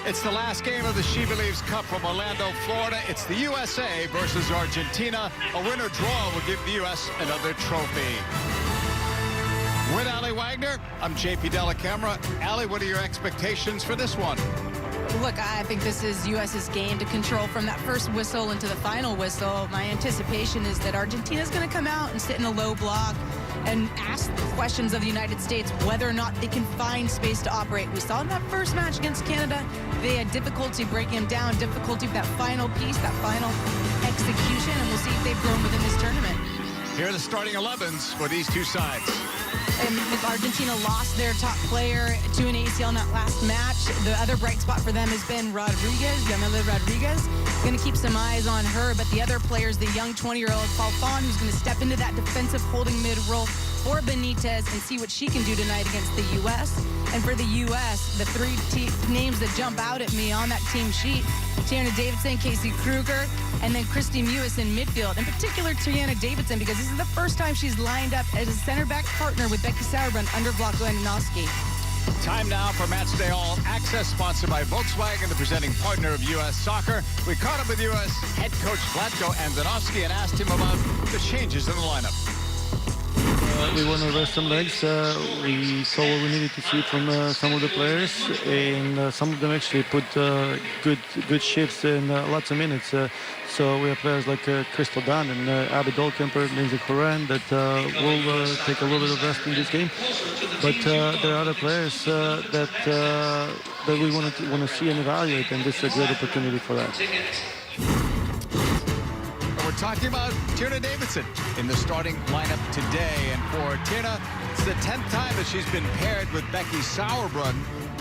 It's the last game of the SheBelieves Cup from Orlando, Florida. It's the USA versus Argentina. A winner draw will give the U.S. another trophy. With Ali Wagner, I'm JP Dellacamera. Ali, what are your expectations for this one? Look, I think this is U.S.'s game to control from that first whistle into the final whistle. My anticipation is that Argentina's going to come out and sit in a low block and ask questions of the United States whether or not they can find space to operate. We saw in that first match against Canada, they had difficulty breaking them down, difficulty with that final piece, that final execution, and we'll see if they've grown within this tournament. Here are the starting 11s for these two sides. And Argentina lost their top player to an ACL in that last match. The other bright spot for them has been Rodriguez, Yamile Rodriguez. Going to keep some eyes on her, but the other players, the young 20-year-old Falfon, who's going to step into that defensive holding mid role for Benitez and see what she can do tonight against the U.S. And for the U.S., the three names that jump out at me on that team sheet, Tiana Davidson, Casey Kruger, and then Christy Mewis in midfield. In particular, Tiana Davidson, because this is the first time she's lined up as a center back partner with Becky Sauerbrunn under Vlatko Andonovski. Time now for Matchday All Access, sponsored by Volkswagen, the presenting partner of U.S. Soccer. We caught up with U.S. head coach Vlatko Andonovski and asked him about the changes in the lineup. We want to rest some legs. We saw what we needed to see from some of the players, and some of them actually put good shifts and lots of minutes. So we have players like Crystal Dunn and Abby Dolkemper, Lindsay Coran that will take a little bit of rest in this game. But there are other players that we want to see and evaluate, and this is a great opportunity for that. We're talking about Tiana Davidson in the starting lineup today. And for Tiana, it's the 10th time that she's been paired with Becky Sauerbrunn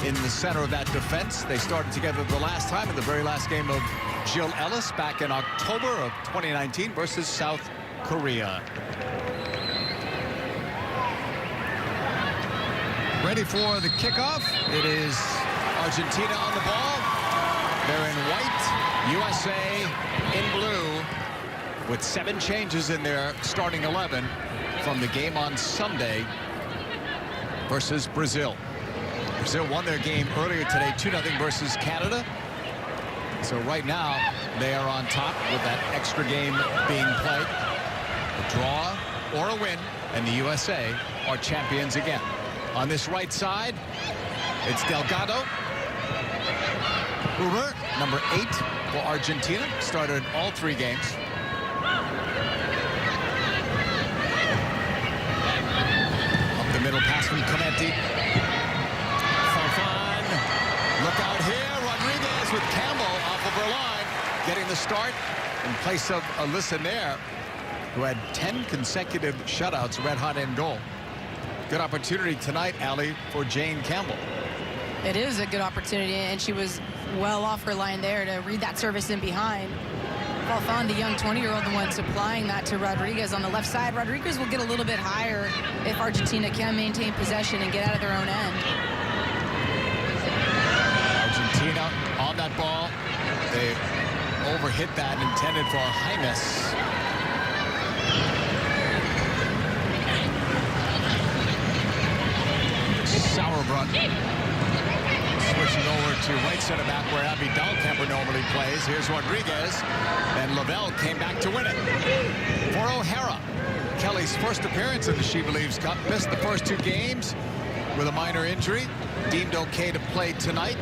in the center of that defense. They started together the last time in the very last game of Jill Ellis back in October of 2019 versus South Korea. Ready for the kickoff. It is Argentina on the ball. They're in white, USA in blue, with 7 changes in their starting 11 from the game on Sunday versus Brazil. Brazil won their game earlier today, 2-0 versus Canada. So right now, they are on top with that extra game being played. A draw or a win, and the USA are champions again. On this right side, it's Delgado. Uber, number 8 for Argentina, started all 3 games. Middle pass from Clemente. Falfon. Look out here. Rodriguez with Campbell off of her line, getting the start in place of Alyssa Nair, who had 10 consecutive shutouts, red hot in goal. Good opportunity tonight, Ali, for Jane Campbell. It is a good opportunity, and she was well off her line there to read that service in behind. Falfon, the young 20-year-old, the one supplying that to Rodriguez on the left side. Rodriguez will get a little bit higher if Argentina can maintain possession and get out of their own end. Argentina on that ball. They overhit that, intended for Jaimes. Sauerbrunn switching over to right center back where Abby Dolkemper normally plays. Here's Rodriguez, and Lavelle came back to win it. For O'Hara, Kelly's first appearance in the SheBelieves Cup, missed the first 2 games with a minor injury, deemed okay to play tonight.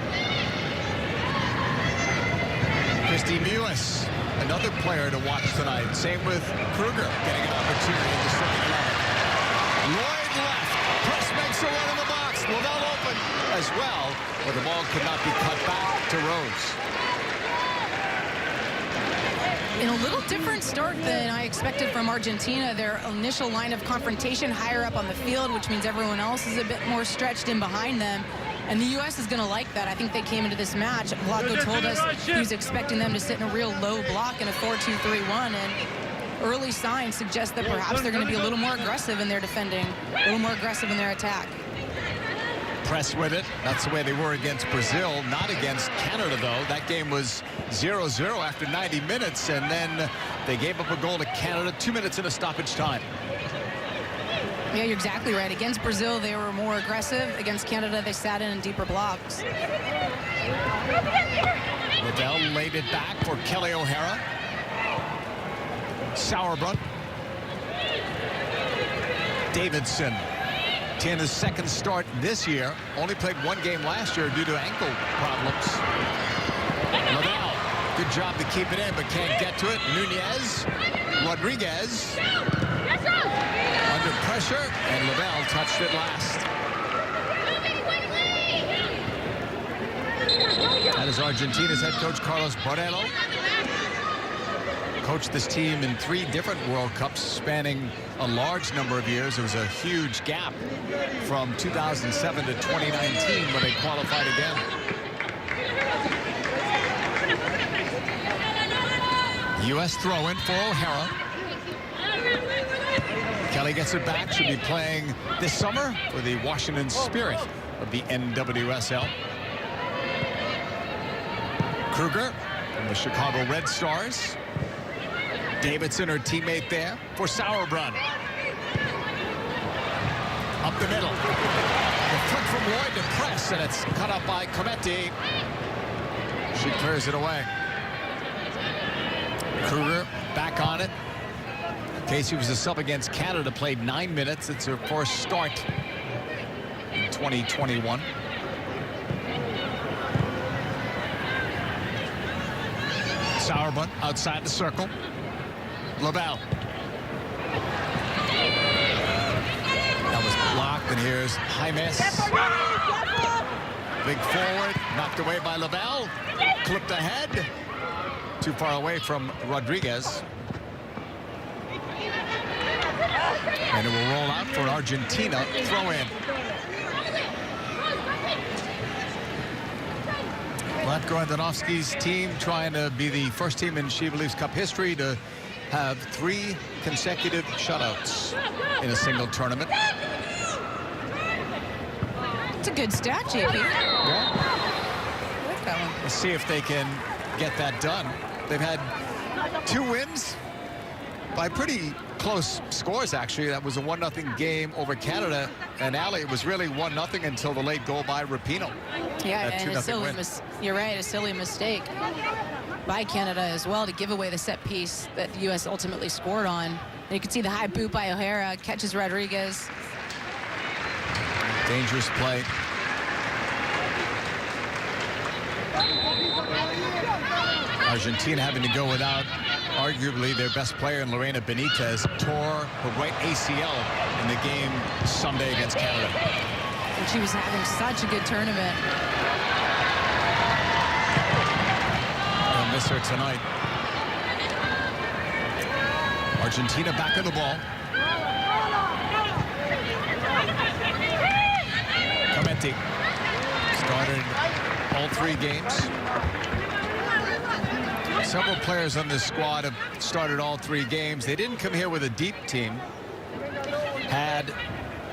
Christy Mewis, another player to watch tonight. Same with Kruger, getting an opportunity in the starting 11. Lloyd left, press makes a run in the box. Lavelle open as well, but the ball could not be cut back to Rose. In a little different start than I expected from Argentina. Their initial line of confrontation higher up on the field, which means everyone else is a bit more stretched in behind them. And the U.S. is going to like that. I think they came into this match. Vlatko told us he was expecting them to sit in a real low block in a 4-2-3-1. And early signs suggest that perhaps they're going to be a little more aggressive in their defending, a little more aggressive in their attack. Press with it. That's the way they were against Brazil, not against Canada, though. That game was 0-0 after 90 minutes, and then they gave up a goal to Canada 2 minutes into stoppage time. Yeah, you're exactly right. Against Brazil, they were more aggressive. Against Canada, they sat in deeper blocks. Liddell laid it back for Kelly O'Hara. Sauerbrunn. Davidson. In his second start this year. Only played one game last year due to ankle problems. Liddell. Good job to keep it in, but can't get to it. Nunez. Rodriguez. Under pressure, and Liddell touched it last. That is Argentina's head coach, Carlos Borrello. Coached this team in 3 different World Cups spanning a large number of years. There was a huge gap from 2007 to 2019 when they qualified again. U.S. throw-in for O'Hara. Kelly gets it back. Should be playing this summer for the Washington Spirit of the NWSL. Kruger from the Chicago Red Stars. Davidson, her teammate there for Sauerbrunn. Up the middle. The flick from Lloyd to press, and it's cut up by Cometti. She clears it away. Kruger back on it. Casey was a sub against Canada, played 9 minutes. It's her first start in 2021. Sauerbrunn outside the circle. Labelle. That was blocked, and here's Jaimes. Big forward, knocked away by Labelle. Clipped ahead. Too far away from Rodriguez. And it will roll out for an Argentina throw-in. Vlatko Andonovski's team trying to be the first team in SheBelieves Cup history to have 3 consecutive shutouts in a single tournament. It's a good stat, JP. Yeah. I like that one. Let's see if they can get that done. They've had 2 wins by pretty close scores, actually. That was a 1-0 game over Canada. And Allie, it was really 1-0 until the late goal by Rapinoe. Yeah, That and a 2-0 silly win. you're right, a silly mistake by Canada as well to give away the set piece that the U.S. ultimately scored on. And you can see the high boot by O'Hara, catches Rodriguez. Dangerous play. Argentina having to go without arguably their best player in Lorena Benitez, tore her right ACL in the game Sunday against Canada. And she was having such a good tournament. They'll miss her tonight. Argentina back on the ball. Cometti started all 3 games. Several players on this squad have started all 3 games. They didn't come here with a deep team. Had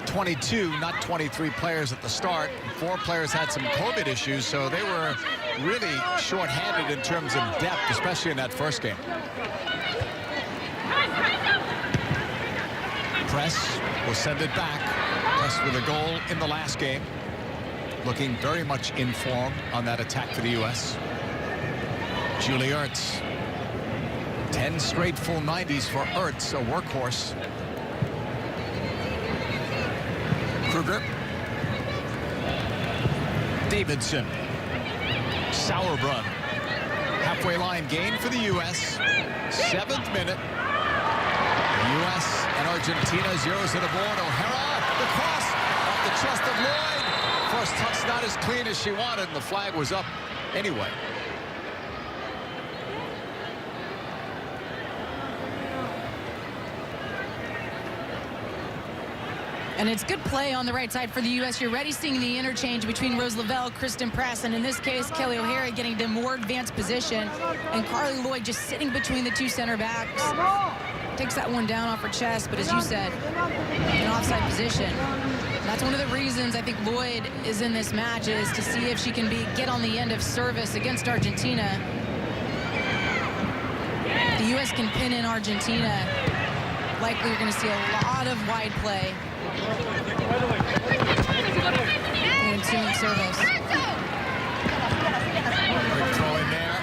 22, not 23 players at the start. 4 players had some COVID issues, so they were really short-handed in terms of depth, especially in that first game. Press will send it back. Press with a goal in the last game. Looking very much in form on that attack for the U.S. Julie Ertz. 10 straight full 90s for Ertz, a workhorse. Kruger. Davidson. Sauerbrunn. Halfway line gain for the U.S. 7th minute. U.S. and Argentina, 0s to the board. O'Hara, the cross off the chest of Lloyd. First touch not as clean as she wanted, and the flag was up anyway. And it's good play on the right side for the U.S. You're already seeing the interchange between Rose Lavelle, Kristen Press, and in this case, Kelly O'Hara getting to more advanced position, and Carly Lloyd just sitting between the 2 center backs. Takes that one down off her chest, but as you said, an offside position. That's one of the reasons I think Lloyd is in this match, is to see if she can get on the end of service against Argentina. The U.S. can pin in Argentina. Likely you're going to see a lot of wide play. And ensuing service. Quick throw in there.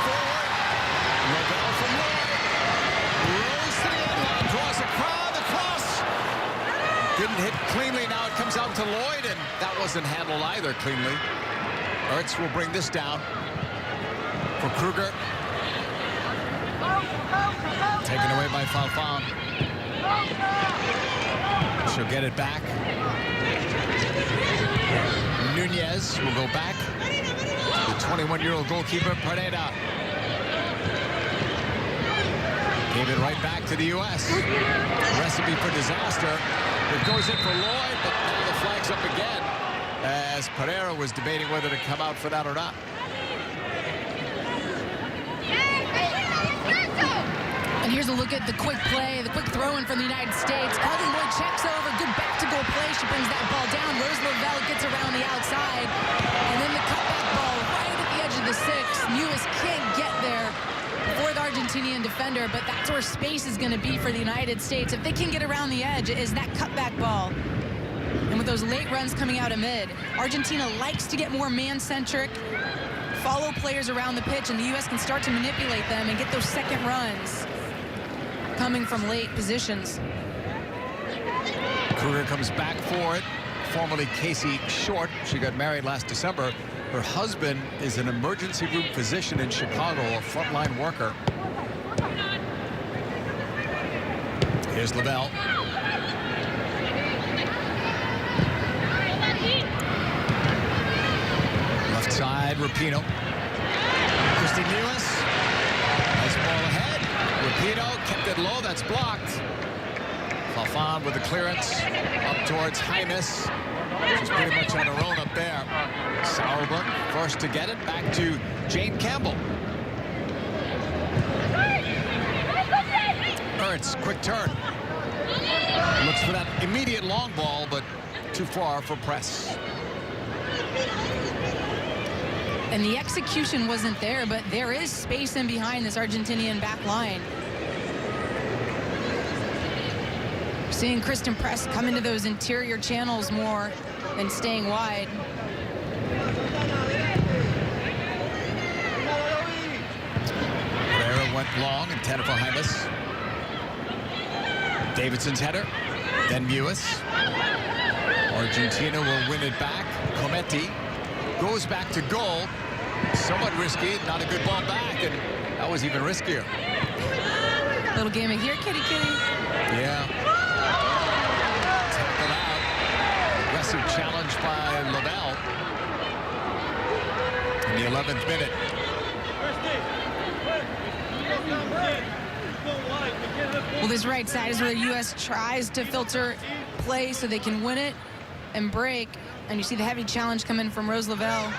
Forward. Lavelle from Lloyd. Rose to the end line. Draws a crowd across. Didn't hit cleanly. Now it comes out to Lloyd, and that wasn't handled either cleanly. Ertz will bring this down for Kruger. Taken away by Falfan. She'll get it back. Nunez will go back. The 21-year-old goalkeeper, Pereira. Gave it right back to the U.S. Recipe for disaster. It goes in for Lloyd, but now the flag's up again as Pereira was debating whether to come out for that or not. And here's a look at the quick play, the quick throw-in from the United States. Elvin Lloyd checks over, good back-to-goal play. She brings that ball down. Rose Lavelle gets around the outside. And then the cutback ball right at the edge of the 6. Mewis can't get there for the Argentinian defender, but that's where space is going to be for the United States. If they can get around the edge, is that cutback ball. And with those late runs coming out of mid, Argentina likes to get more man-centric, follow players around the pitch, and the U.S. can start to manipulate them and get those second runs coming from late positions. Kruger comes back for it. Formerly Casey Short. She got married last December. Her husband is an emergency room physician in Chicago, a frontline worker. Here's Lavelle. Left side, Rapinoe. Christy Mewis. Nice ball ahead. Rapinoe kept it low. That's blocked. Falfan with the clearance up towards Jaimes. She's pretty much on her own up there. Sauerbrunn first to get it. Back to Jane Campbell. Ertz, quick turn. Looks for that immediate long ball, but too far for press. And the execution wasn't there, but there is space in behind this Argentinian back line. Seeing Kristen Press come into those interior channels more than staying wide. Pereira went long, intended for Jaimes. Davidson's header, then Mewis. Argentina will win it back. Cometti goes back to goal. Somewhat risky, not a good ball back, and that was even riskier. Little game of here, kitty, kitty. Yeah. Tackled out. Aggressive challenge by Lavelle in the 11th minute. Well, this right side is where the U.S. tries to filter play so they can win it and break. And you see the heavy challenge come in from Rose Lavelle.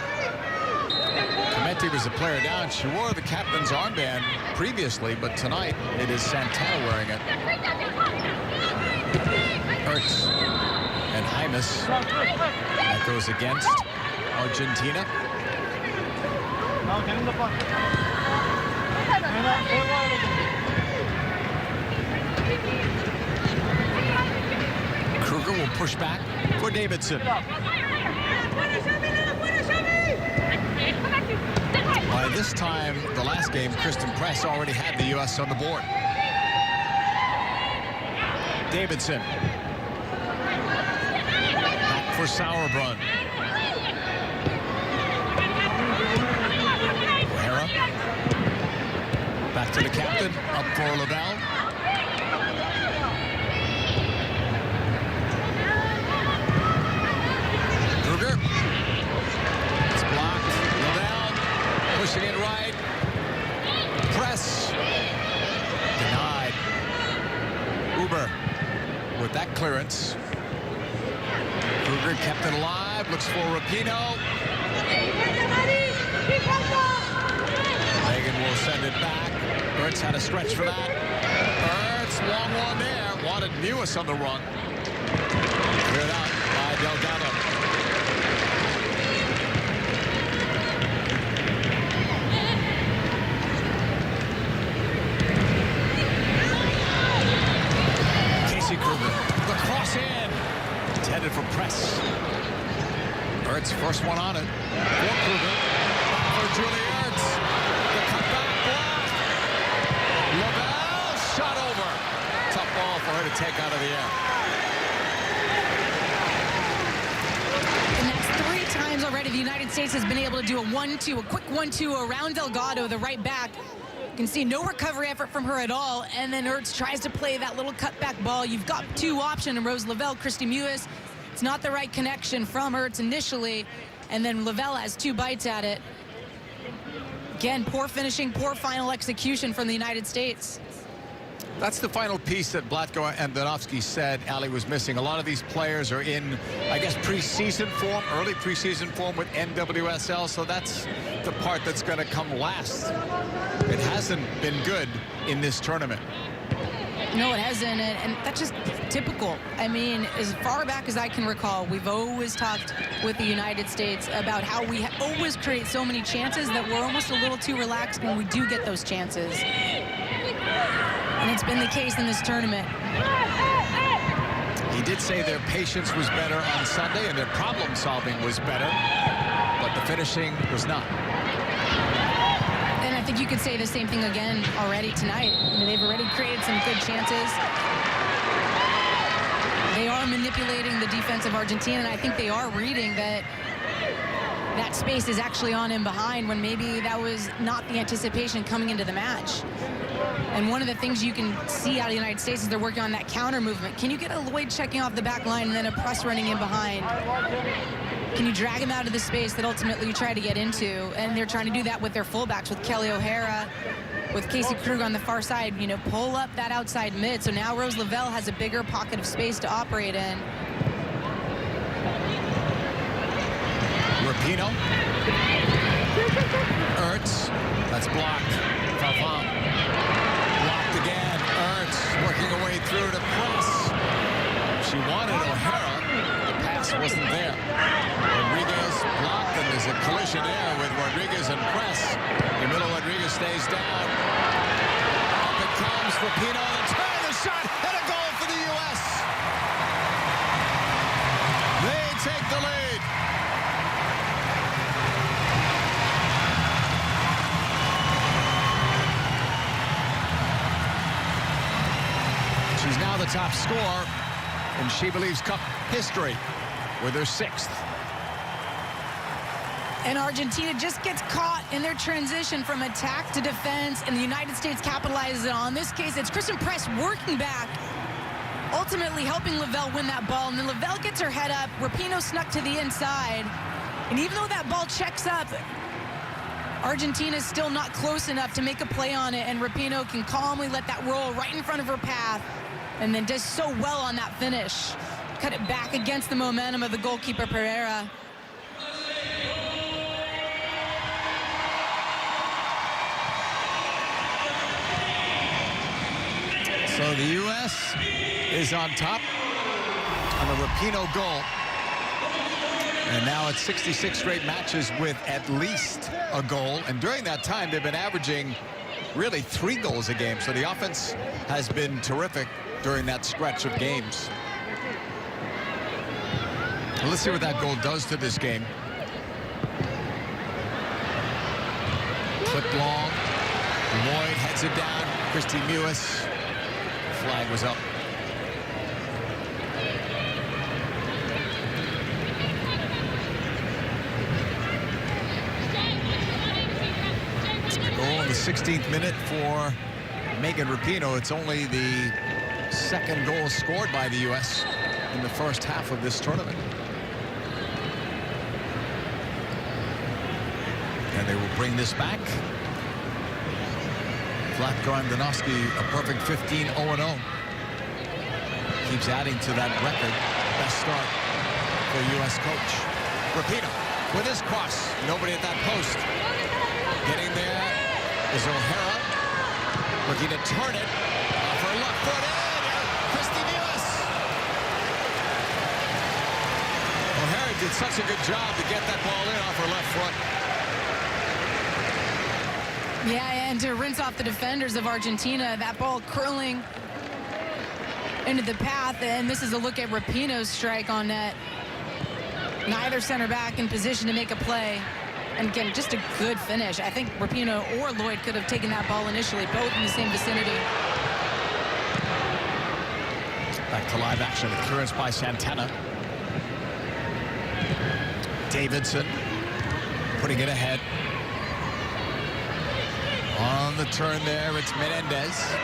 Cometti was the player down. She wore the captain's armband previously, but tonight it is Santana wearing it. Ertz and Jaimes. That goes against Argentina. Kruger will push back for Davidson. By this time, the last game, Kristen Press already had the U.S. on the board. Davidson. Back for Sauerbrunn. O'Hara. Back to the captain, up for Lavelle. Kruger. It's blocked. Lavelle pushing it right. Press. Denied. Uber with that clearance. Kruger kept it alive. Looks for Rapinoe. Megan will send it back. Ertz had a stretch for that. Ertz, long one there. Wanted Mewis on the run. Cleared out by Delgado. Casey Kruger. it. For Kruger. For Julie Ertz. The cutback block. Lavelle shot over. Tough ball for her to take out of the air. And that's 3 times already the United States has been able to do a 1-2, a quick 1-2 around Delgado, the right back. You can see no recovery effort from her at all. And then Ertz tries to play that little cutback ball. You've got 2 options, Rose Lavelle, Christy Mewis. It's not the right connection from Ertz initially. And then Lavelle has 2 bites at it. Again, poor finishing, poor final execution from the United States. That's the final piece that Blatko and Donofsky said Ali was missing. A lot of these players are in, I guess, preseason form, early preseason form with NWSL, so that's the part that's going to come last. It hasn't been good in this tournament. No, it hasn't, and that's just typical. I mean, as far back as I can recall, we've always talked with the United States about how we always create so many chances that we're almost a little too relaxed when we do get those chances. And it's been the case in this tournament. He did say their patience was better on Sunday and their problem solving was better, but the finishing was not. And I think you could say the same thing again already tonight. I mean, they've already created some good chances. They are manipulating the defense of Argentina, and I think they are reading that that space is actually on in behind when maybe that was not the anticipation coming into the match. And one of the things you can see out of the United States is they're working on that counter movement. Can you get a Lloyd checking off the back line and then a press running in behind? Can you drag him out of the space that ultimately you try to get into? And they're trying to do that with their fullbacks, with Kelly O'Hara, with Casey Kruger on the far side, you know, pull up that outside mid. So now Rose Lavelle has a bigger pocket of space to operate in. Rapinoe. Ertz. That's blocked. Favon. Blocked again. Ertz working her way through to press. She wanted O'Hara. The pass wasn't there. Rodriguez blocked, and there's a collision there with Rodriguez and press. The middle, Rodriguez stays down. Up it comes. Rapinoe. The turn, the shot, and a goal for the U.S. They take the lead. She's now the top scorer in SheBelieves Cup history with her 6th. And Argentina just gets caught in their transition from attack to defense, and the United States capitalizes on. In this case, it's Kristen Press working back, ultimately helping Lavelle win that ball. And then Lavelle gets her head up. Rapinoe snuck to the inside. And even though that ball checks up, Argentina's still not close enough to make a play on it, and Rapinoe can calmly let that roll right in front of her path, and then does so well on that finish. Cut it back against the momentum of the goalkeeper, Pereira. So the U.S. is on top on the Rapinoe goal. And now it's 66 straight matches with at least a goal. And during that time, they've been averaging really 3 goals a game. So the offense has been terrific during that stretch of games. Well, let's see what that goal does to this game. Clip long. Lloyd heads it down. Christy Mewis. Flag was up. Goal in the 16th minute for Megan Rapinoe. It's only the 2nd goal scored by the U.S. in the first half of this tournament. And they will bring this back. Vlatko Andonovski, a perfect 15-0-0. Keeps adding to that record. Best start for U.S. coach. Rapinoe with his cross. Nobody at that post. Getting there is O'Hara. Looking to turn it. Off her left foot in. Christy Mewis. O'Hara did such a good job to get that ball in off her left foot. Yeah, and to rinse off the defenders of Argentina, that ball curling into the path, and this is a look at Rapinoe's strike on net. Neither center back in position to make a play. And again, just a good finish. I think Rapinoe or Lloyd could have taken that ball initially, both in the same vicinity. Back to live action. The clearance by Santana. Davidson putting it ahead. On the turn there, it's Menendez.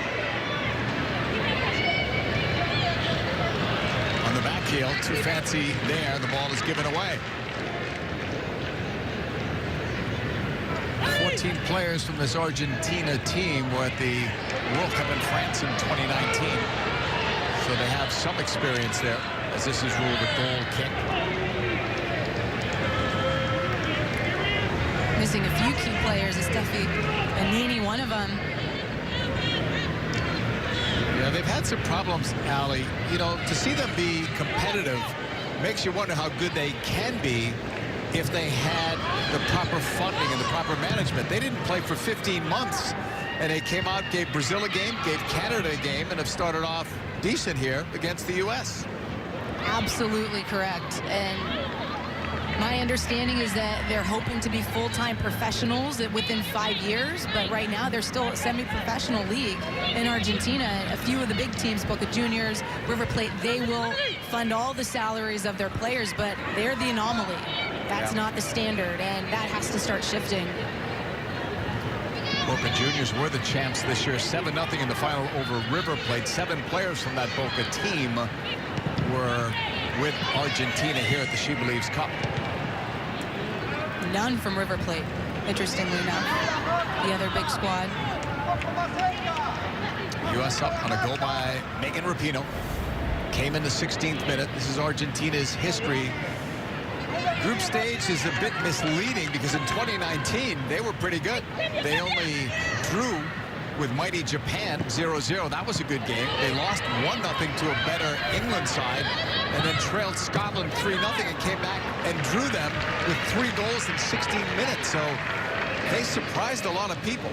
On the back heel, too fancy there. The ball is given away. 14 players from this Argentina team were at the World Cup in France in 2019. So they have some experience there, as this is ruled a goal kick. Missing a few key players, Estefi and Nini, one of them. Yeah, they've had some problems, Ali. You know, to see them be competitive makes you wonder how good they can be if they had the proper funding and the proper management. They didn't play for 15 months, and they came out, gave Brazil a game, gave Canada a game, and have started off decent here against the U.S. Absolutely correct. And my understanding is that they're hoping to be full-time professionals within 5 years, but right now they're still a semi-professional league in Argentina. A few of the big teams, Boca Juniors, River Plate, they will fund all the salaries of their players, but they're the anomaly. That's not the standard, and that has to start shifting. Boca Juniors were the champs this year, 7-0 in the final over River Plate. 7 players from that Boca team were with Argentina here at the SheBelieves Cup. None from River Plate, interestingly enough, the other big squad. U.S. up on a goal by Megan Rapinoe. Came in the 16th minute. This is Argentina's history. Group stage is a bit misleading because in 2019, they were pretty good. They only drew with mighty Japan 0-0. That was a good game. They lost 1-0 to a better England side and then trailed Scotland 3-0 and came back and drew them with 3 goals in 16 minutes. So they surprised a lot of people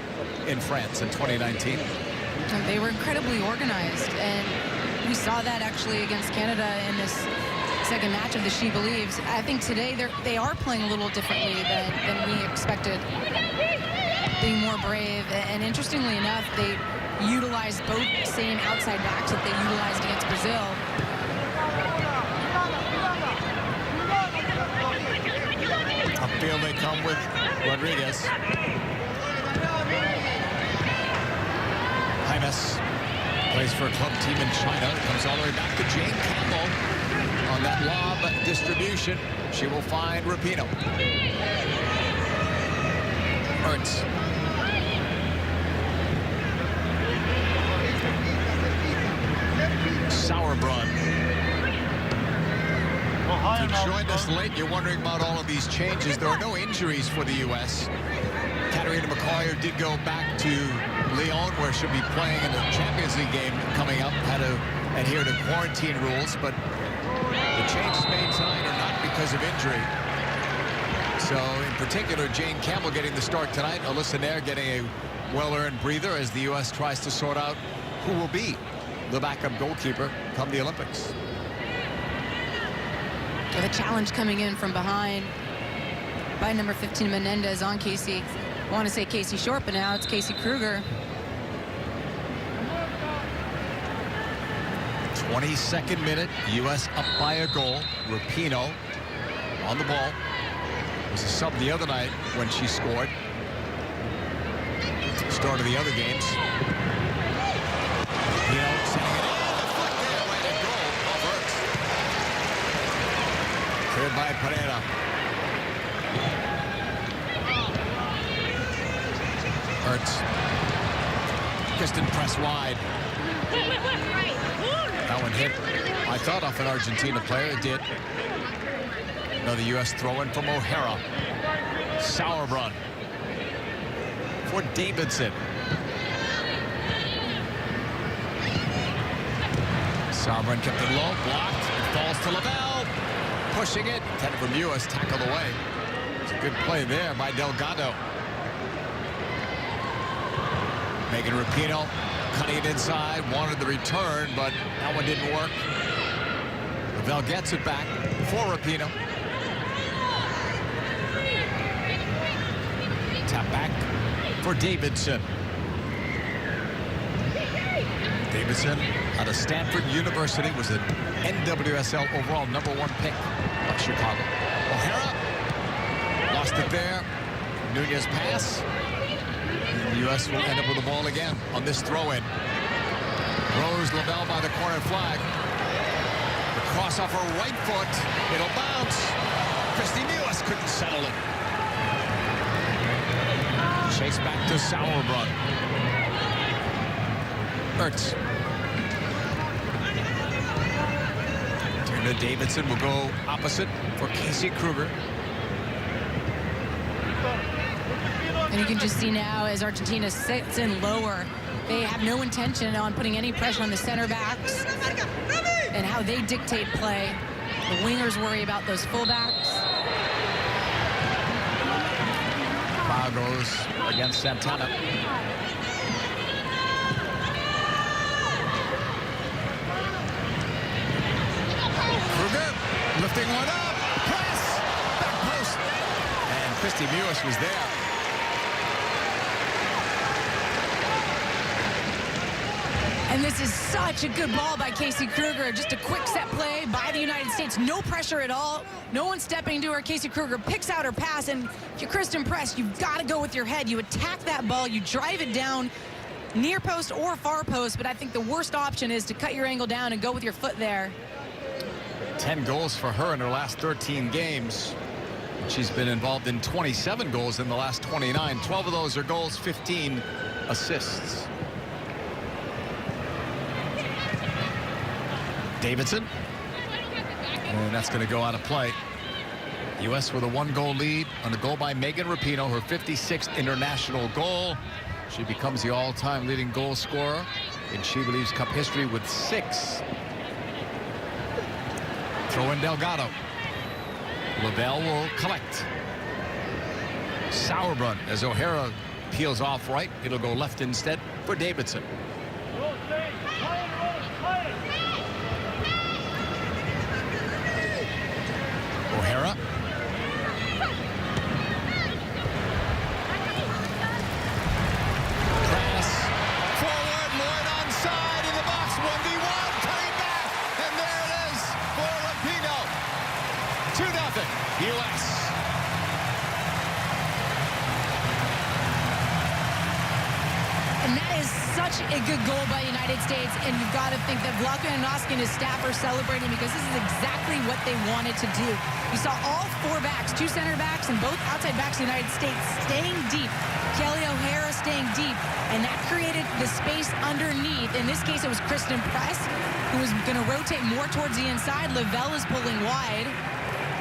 in France in 2019. And they were incredibly organized, and we saw that actually against Canada in this second match of the SheBelieves. I think today they are playing a little differently than we expected, being more brave. And interestingly enough, they utilized both same outside backs that they utilized against Brazil. Upfield they come with Rodriguez. Jaimes plays for a club team in China. Comes all the way back to Jane Campbell. On that lob distribution, she will find Rapinoe. Ernst. Sauerbrunn. If you joined us late, you're wondering about all of these changes. There are no injuries for the U.S. Katarina McCoy did go back to Lyon, where she'll be playing in the Champions League game coming up. Had to adhere to quarantine rules, but the changes made tonight are not because of injury. So, in particular, Jane Campbell getting the start tonight. Alyssa Nair getting a well-earned breather as the U.S. tries to sort out who will be the backup goalkeeper come the Olympics. The challenge coming in from behind by number 15, Menendez, on Casey. I want to say Casey Short, but now it's Casey Kruger. 22nd minute, U.S. up by a goal. Rapinoe on the ball. Was a sub the other night when she scored. Start of the other games. Rapinoe sending it in. The foot there, way to go. Alberts. Cleared by Pereira. Ertz. Kristen press wide. That one hit, I thought, off an Argentina player. It did. Another U.S. throw-in from O'Hara. Sauerbrunn for Davidson. Sauerbrunn kept it low, blocked. It falls to Lavelle. Pushing it. 10 from U.S. tackled away. It's a good play there by Delgado. Megan Rapinoe cutting it inside, wanted the return, but that one didn't work. Lavelle gets it back for Rapinoe. for Davidson. Davidson out of Stanford University was an NWSL overall #1 pick of Chicago. O'Hara lost it there. Nunez pass. And the U.S. will end up with the ball again on this throw-in. Rose Lavelle by the corner flag. The cross off her right foot. It'll bounce. Christy Lewis couldn't settle it. Chase back to Sauerbrunn. Hurts. Turn to Davidson will go opposite for Casey Kruger. And you can just see now as Argentina sits in lower, they have no intention on putting any pressure on the center backs and how they dictate play. The wingers worry about those fullbacks. Foul goes against Santana. Kruger lifting one up. Press. Back post. And Christy Lewis was there. And this is such a good ball by Casey Kruger. Just a quick set play by the United States. No pressure at all. No one stepping to her. Casey Kruger picks out her pass. And if you're Kristen Press, you've got to go with your head. You attack that ball. You drive it down near post or far post. But I think the worst option is to cut your angle down and go with your foot there. 10 goals for her in her last 13 games. She's been involved in 27 goals in the last 29. 12 of those are goals, 15 assists. Davidson. And that's going to go out of play. U.S. with a 1-goal lead on a goal by Megan Rapinoe, her 56th international goal. She becomes the all-time leading goal scorer in SheBelieves Cup history with 6. Throw in Delgado. Lavelle will collect. Sauerbrunn as O'Hara peels off right. It'll go left instead for Davidson. O'Hara. Press. Forward. Lloyd onside in the box. 1v1. Cutting back. And there it is for Rapinoe. 2-0. U.S. And that is such a good goal by the United States, and you've got to think that Vlatko Janowski and his staff are celebrating because this is exactly what they wanted to do. You saw all 4 backs, 2 center backs, and both outside backs of the United States staying deep. Kelly O'Hara staying deep, and that created the space underneath. In this case, it was Kristen Press, who was going to rotate more towards the inside. Lavelle is pulling wide.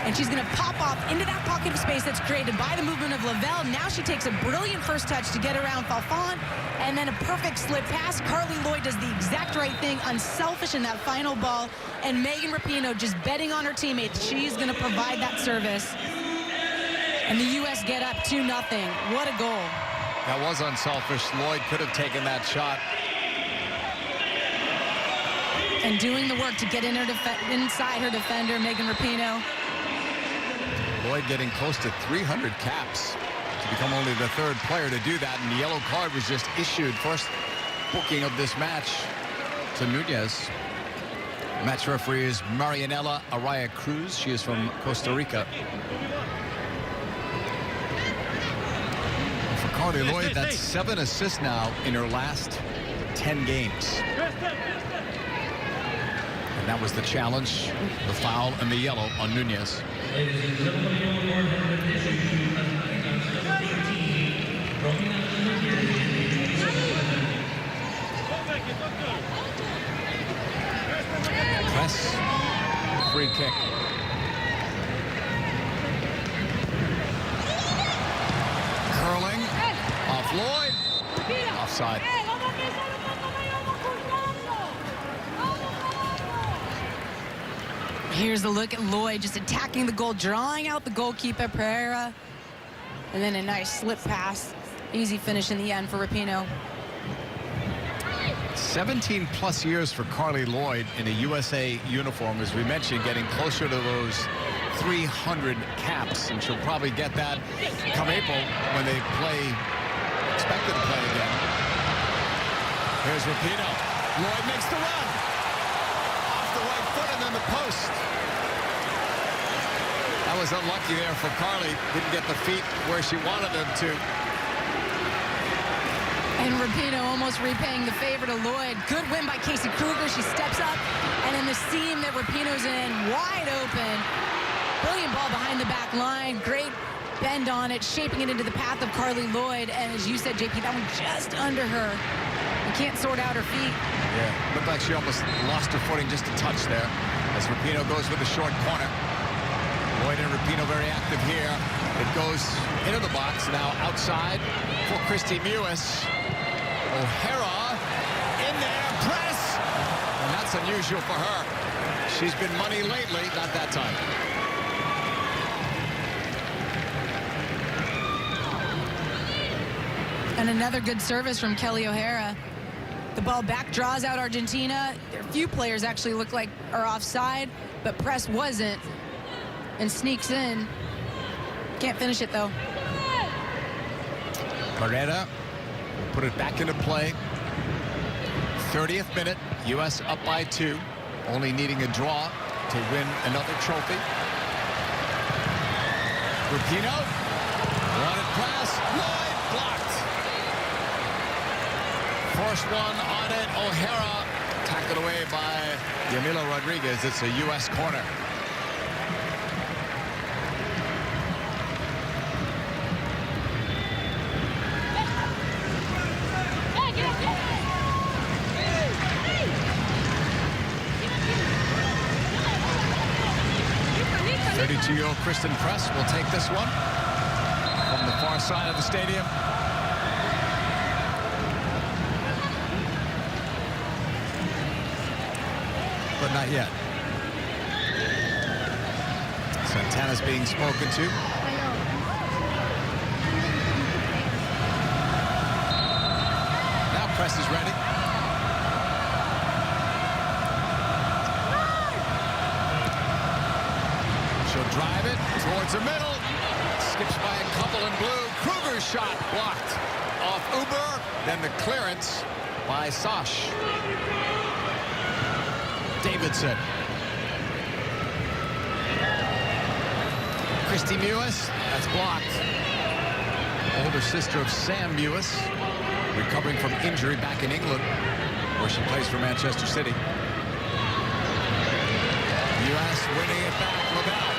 And she's going to pop off into that pocket of space that's created by the movement of Lavelle. Now she takes a brilliant first touch to get around Falfon, and then a perfect slip pass. Carly Lloyd does the exact right thing, unselfish in that final ball. And Megan Rapinoe just betting on her teammates. She's going to provide that service. And the U.S. get up 2-0. What a goal. That was unselfish. Lloyd could have taken that shot. And doing the work to get in her inside her defender, Megan Rapinoe. Lloyd getting close to 300 caps to become only the 3rd player to do that, and the yellow card was just issued. First booking of this match to Nunez. Match referee is Marianela Araya Cruz. She is from Costa Rica. For Carly Lloyd, that's 7 assists now in her last 10 games. And that was the challenge, the foul, and the yellow on Nunez. Press, free kick. Curling, off Lloyd, offside. Here's a look at Lloyd just attacking the goal, drawing out the goalkeeper, Pereira. And then a nice slip pass. Easy finish in the end for Rapinoe. 17 plus years for Carly Lloyd in a USA uniform, as we mentioned, getting closer to those 300 caps, and she'll probably get that come April when they play expected to play again. Here's Rapinoe. Lloyd makes the run. Off the right foot and then the post. That was unlucky there for Carly. Didn't get the feet where she wanted them to. And Rapinoe almost repaying the favor to Lloyd. Good win by Casey Kruger. She steps up, and in the seam that Rapinoe's in, wide open. Brilliant ball behind the back line. Great bend on it, shaping it into the path of Carly Lloyd. And as you said, JP, that one just under her. You can't sort out her feet. Yeah, looked like she almost lost her footing just a touch there as Rapinoe goes with the short corner. Lloyd and Rapinoe very active here. It goes into the box, now outside for Christy Mewis. O'Hara in there, press! And that's unusual for her. She's been money lately, not that time. And another good service from Kelly O'Hara. The ball back draws out Argentina. A few players actually look like are offside, but Press wasn't. And sneaks in. Can't finish it, though. Barrera put it back into play. 30th minute, U.S. up by 2. Only needing a draw to win another trophy. Rapinoe. Wanted pass. Lloyd blocked. First one on it. O'Hara tackled away by Yamila Rodriguez. It's a U.S. corner. Two-year-old Kristen Press will take this one from the far side of the stadium. But not yet. Santana's being spoken to. Now Press is ready. Drive it towards the middle. Skips by a couple in blue. Kruger's shot blocked off Uber. Then the clearance by Sash. Davidson. Christy Mewis. That's blocked. Older sister of Sam Mewis. Recovering from injury back in England, where she plays for Manchester City. U.S. winning it back. Lavelle.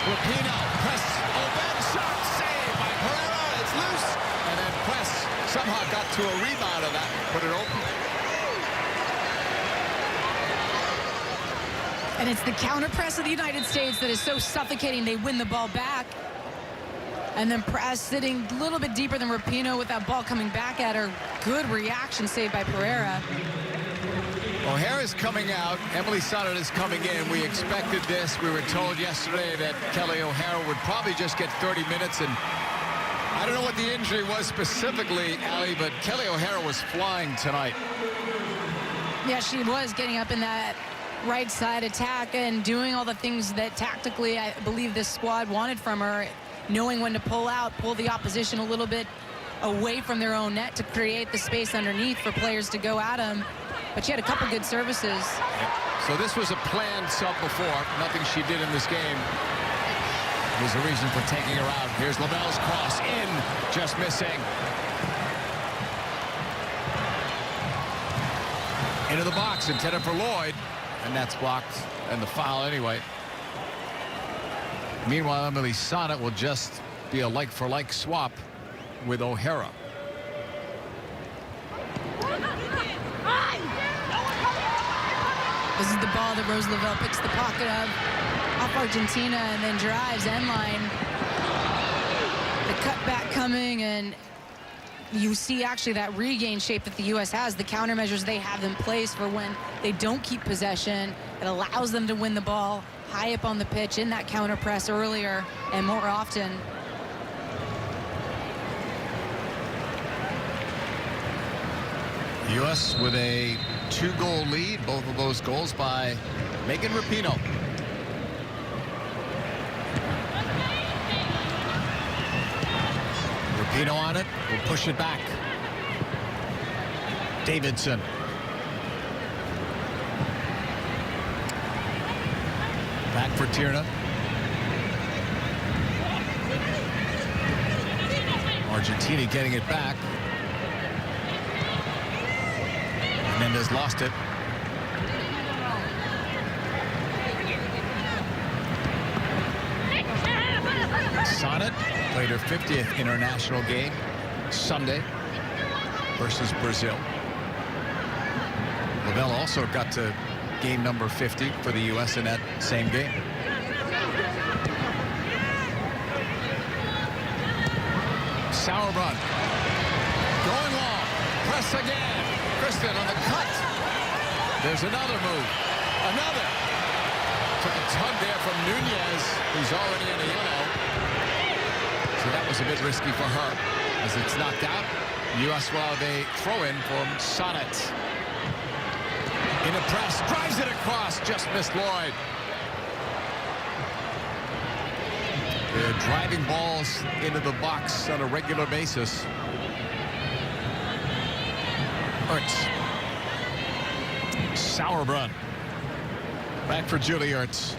Rapinoe, Press, open, shot, save by Pereira, it's loose, and then Press somehow got to a rebound of that, put it open. And it's the counter press of the United States that is so suffocating. They win the ball back. And then Press sitting a little bit deeper than Rapinoe with that ball coming back at her. Good reaction saved by Pereira. O'Hara's coming out. Emily Sonnett is coming in. We expected this. We were told yesterday that Kelly O'Hara would probably just get 30 minutes. And I don't know what the injury was specifically, Allie, but Kelly O'Hara was flying tonight. Yeah, she was getting up in that right side attack and doing all the things that tactically I believe this squad wanted from her. Knowing when to pull out, pull the opposition a little bit away from their own net to create the space underneath for players to go at them. But she had a couple good services. So this was a planned sub before. Nothing she did in this game was the reason for taking her out. Here's Lavelle's cross in, just missing. Into the box, intended for Lloyd, and that's blocked, and the foul anyway. Meanwhile, Emily Sonnett will just be a like-for-like swap with O'Hara. This is the ball that Rose Lavelle picks the pocket of off Argentina and then drives end line. The cutback coming, and you see actually that regain shape that the U.S. has, the countermeasures they have in place for when they don't keep possession. It allows them to win the ball high up on the pitch in that counter press earlier and more often. U.S. with a 2-goal lead, both of those goals by Megan Rapinoe. Rapinoe on it. Will push it back. Davidson. Back for Tierna. Argentina getting it back. Menendez lost it. Sonnet played her 50th international game Sunday versus Brazil. Lavelle also got to game number 50 for the U.S. in that same game. Sauerbrunn going long. Press again. Kristen on the cut. There's another move. Another. Took a tug there from Nunez, who's already in a yellow. So that was a bit risky for her. As it's knocked out, U.S. will have a throw-in from Sonnet. In a press, drives it across, just missed Lloyd. They're driving balls into the box on a regular basis. Ertz. Sauerbrunn. Back for Julie Ertz.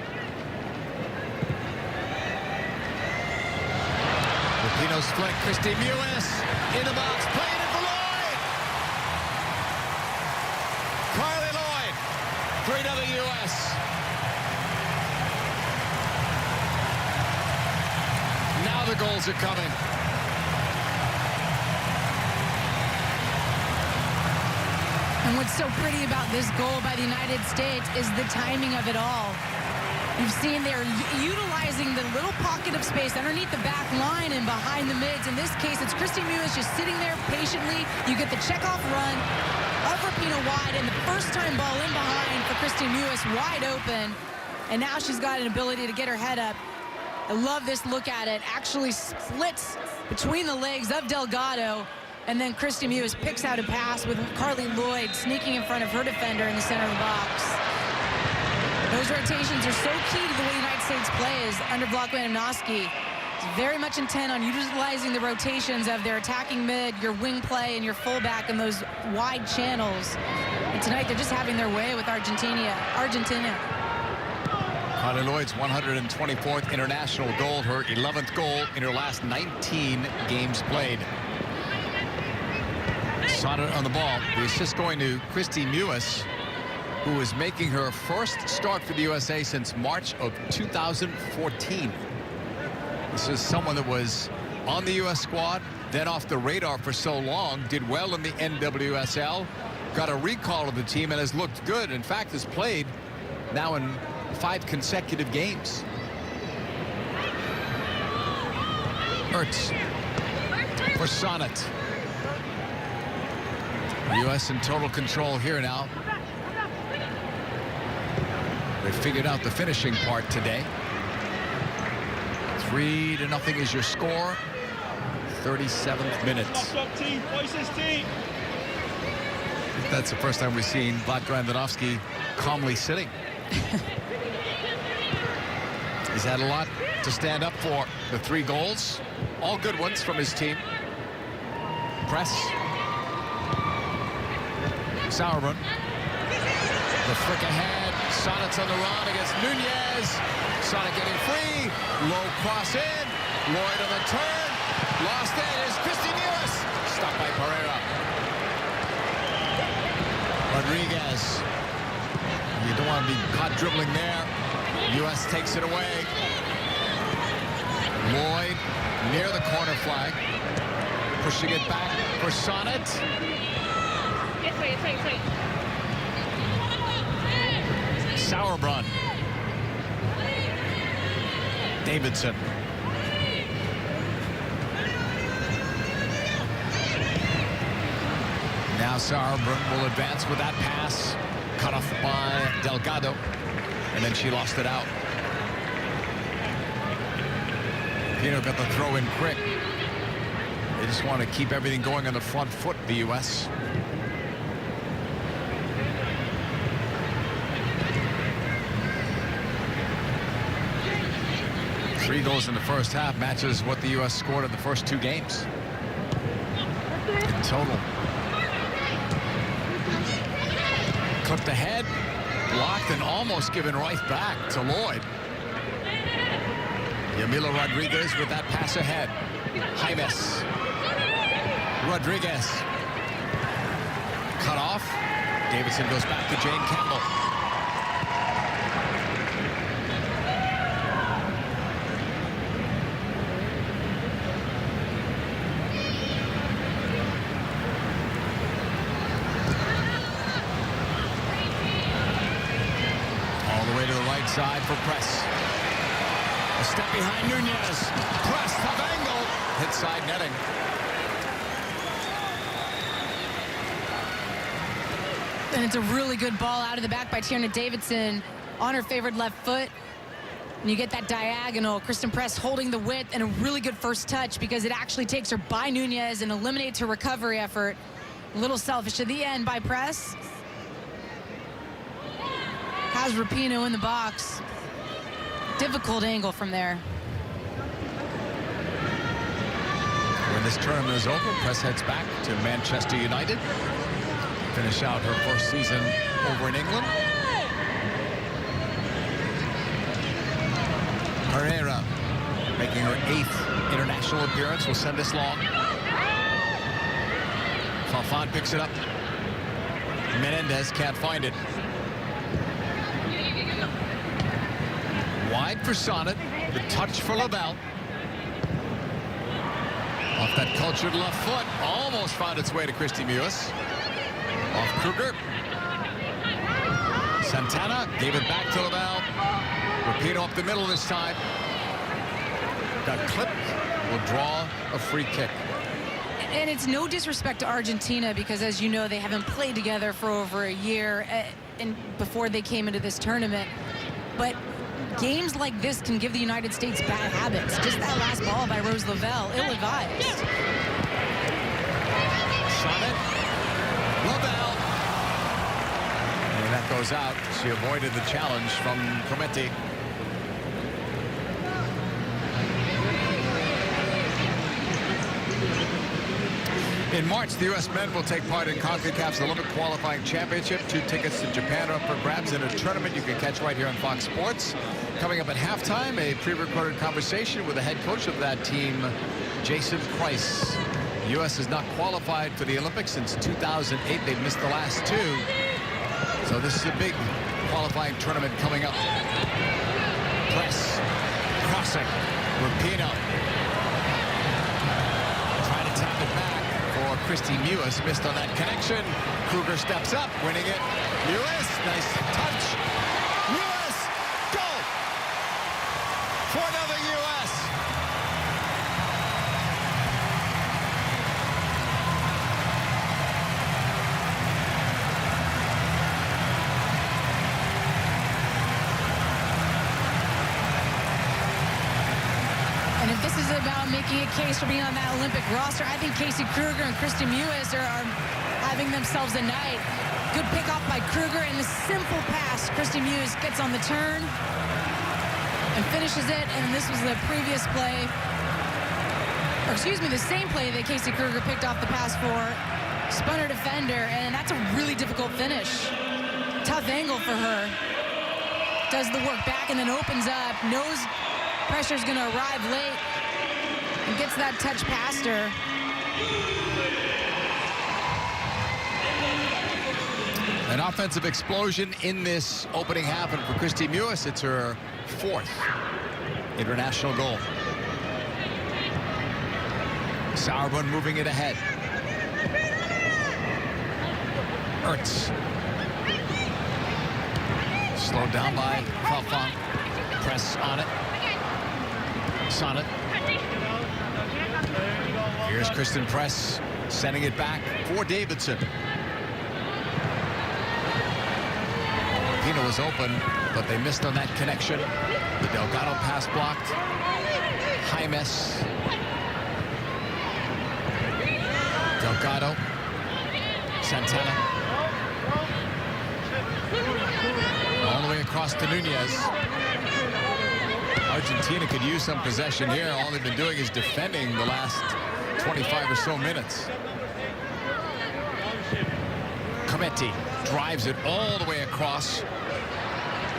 Rapinoe's flick. Christy Mewis in the box. Playing it for Lloyd. Carly Lloyd. 3-0 U.S. Now the goals are coming. And what's so pretty about this goal by the United States is the timing of it all. You've seen they're utilizing the little pocket of space underneath the back line and behind the mids. In this case, it's Christy Mewis just sitting there patiently. You get the checkoff run of Rapinoe wide, and the first time ball in behind for Christy Mewis, wide open. And now she's got an ability to get her head up. I love this look at it. Actually splits between the legs of Delgado. And then Christy Mewis picks out a pass with Carly Lloyd sneaking in front of her defender in the center of the box. Those rotations are so key to the way the United States plays under Block-Manovsky. It's very much intent on utilizing the rotations of their attacking mid, your wing play, and your fullback in those wide channels. And tonight they're just having their way with Argentina. Carly Lloyd's 124th international goal, her 11th goal in her last 19 games played. Sonnet on the ball. The assist going to Christy Mewis, who is making her first start for the USA since March of 2014. This is someone that was on the U.S. squad, then off the radar for so long, did well in the NWSL, got a recall of the team, and has looked good. In fact, has played now in 5 consecutive games. Ertz for Sonnet. U.S. in total control here now. They figured out the finishing part today. 3-0 is your score. 37th minute. That's the first time we've seen Block-Manovsky calmly sitting. He's had a lot to stand up for. The 3 goals, all good ones from his team. Press. Sauerbrunn. The flick ahead. Sonnet's on the run against Nunez. Sonnet getting free. Low cross in. Lloyd on the turn. Lost it is Christy Mewis. Stopped by Pereira. Rodriguez. You don't want to be caught dribbling there. U.S. takes it away. Lloyd near the corner flag. Pushing it back for Sonnet. Sauerbrunn. Davidson. Now Sauerbrunn will advance with that pass. Cut off by Delgado. And then she lost it out. Pino got the throw in quick. They just want to keep everything going on the front foot, the U.S. Three goals in the first half matches what the U.S. scored in the first 2 games. in total. Clipped ahead, blocked, and almost given right back to Lloyd. Yamila Rodriguez with that pass ahead. Jaimes. Rodriguez. Cut off. Davidson goes back to Jane Campbell. All the way to the right side for Press. A step behind Nunez. Press, tough angle. Hit side netting. And it's a really good ball out of the back by Tierna Davidson on her favored left foot. And you get that diagonal. Kristen Press holding the width and a really good first touch because it actually takes her by Nunez and eliminates her recovery effort. A little selfish at the end by Press. Has Rapinoe in the box. Difficult angle from there. When this tournament is over, Press heads back to Manchester United. Finish out her first season over in England. Herrera making her 8th international appearance will send us long. Fafan picks it up. Menendez can't find it. Wide for Sonnet. The touch for LaBelle. Off that cultured left foot. Almost found its way to Christy Mewis. Off Kruger. Santana gave it back to LaBelle. Rapinoe up the middle this time. Got clipped. Will draw a free kick. And it's no disrespect to Argentina because, as you know, they haven't played together for over a year and before they came into this tournament. But games like this can give the United States bad habits. Just that last ball by Rose Lavelle, ill-advised. Sonnet. LaBelle. And that goes out. She avoided the challenge from Clemente. In March, the U.S. men will take part in CONCACAF's Olympic Qualifying Championship. 2 tickets to Japan are up for grabs in a tournament you can catch right here on Fox Sports. Coming up at halftime, a pre-recorded conversation with the head coach of that team, Jason Price. The U.S. has not qualified for the Olympics since 2008. They've missed the last 2. So this is a big qualifying tournament coming up. Press. Crossing. Rapinoe. Trying to tap it back. For Christy Mewis, missed on that connection. Kruger steps up, winning it. Mewis, nice touch. Mewis, goal! For another U.S. And if this is about making a case for being on that Olympic roster, I think Casey Kruger and Kristen Mewis are having themselves a night. Good pick off by Kruger and a simple pass. Kristen Mewis gets on the turn and finishes it. And this was the previous play, or excuse me, the same play that Casey Kruger picked off the pass for. Spun her defender, and that's a really difficult finish. Tough angle for her. Does the work back and then opens up. Knows pressure's going to arrive late and gets that touch past her. An offensive explosion in this opening half, and for Christy Mewis, it's her 4th international goal. Sauerbrunn moving it ahead. Ertz. Slowed down by Fafan. Press on it. Sonnet. Here's Kristen Press sending it back for Davidson. Rapinoe was open, but they missed on that connection. The Delgado pass blocked. Jaimes. Delgado. Santana. All the way across to Nunez. Argentina could use some possession here. All they've been doing is defending the last 25 or so minutes. Cometti drives it all the way across.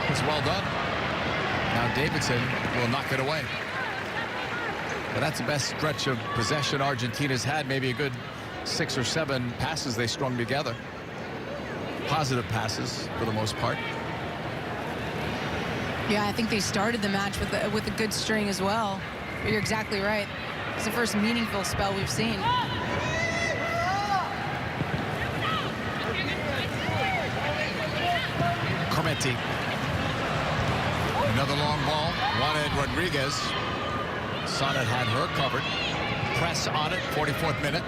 It's well done. Now Davidson will knock it away. But that's the best stretch of possession Argentina's had. Maybe a good 6 or 7 passes they strung together. Positive passes for the most part. Yeah, I think they started the match with a good string as well. But you're exactly right. It's the first meaningful spell we've seen. Cometti. Another long ball. Wanted Rodriguez. Sonnet had her covered. Press on it, 44th minute.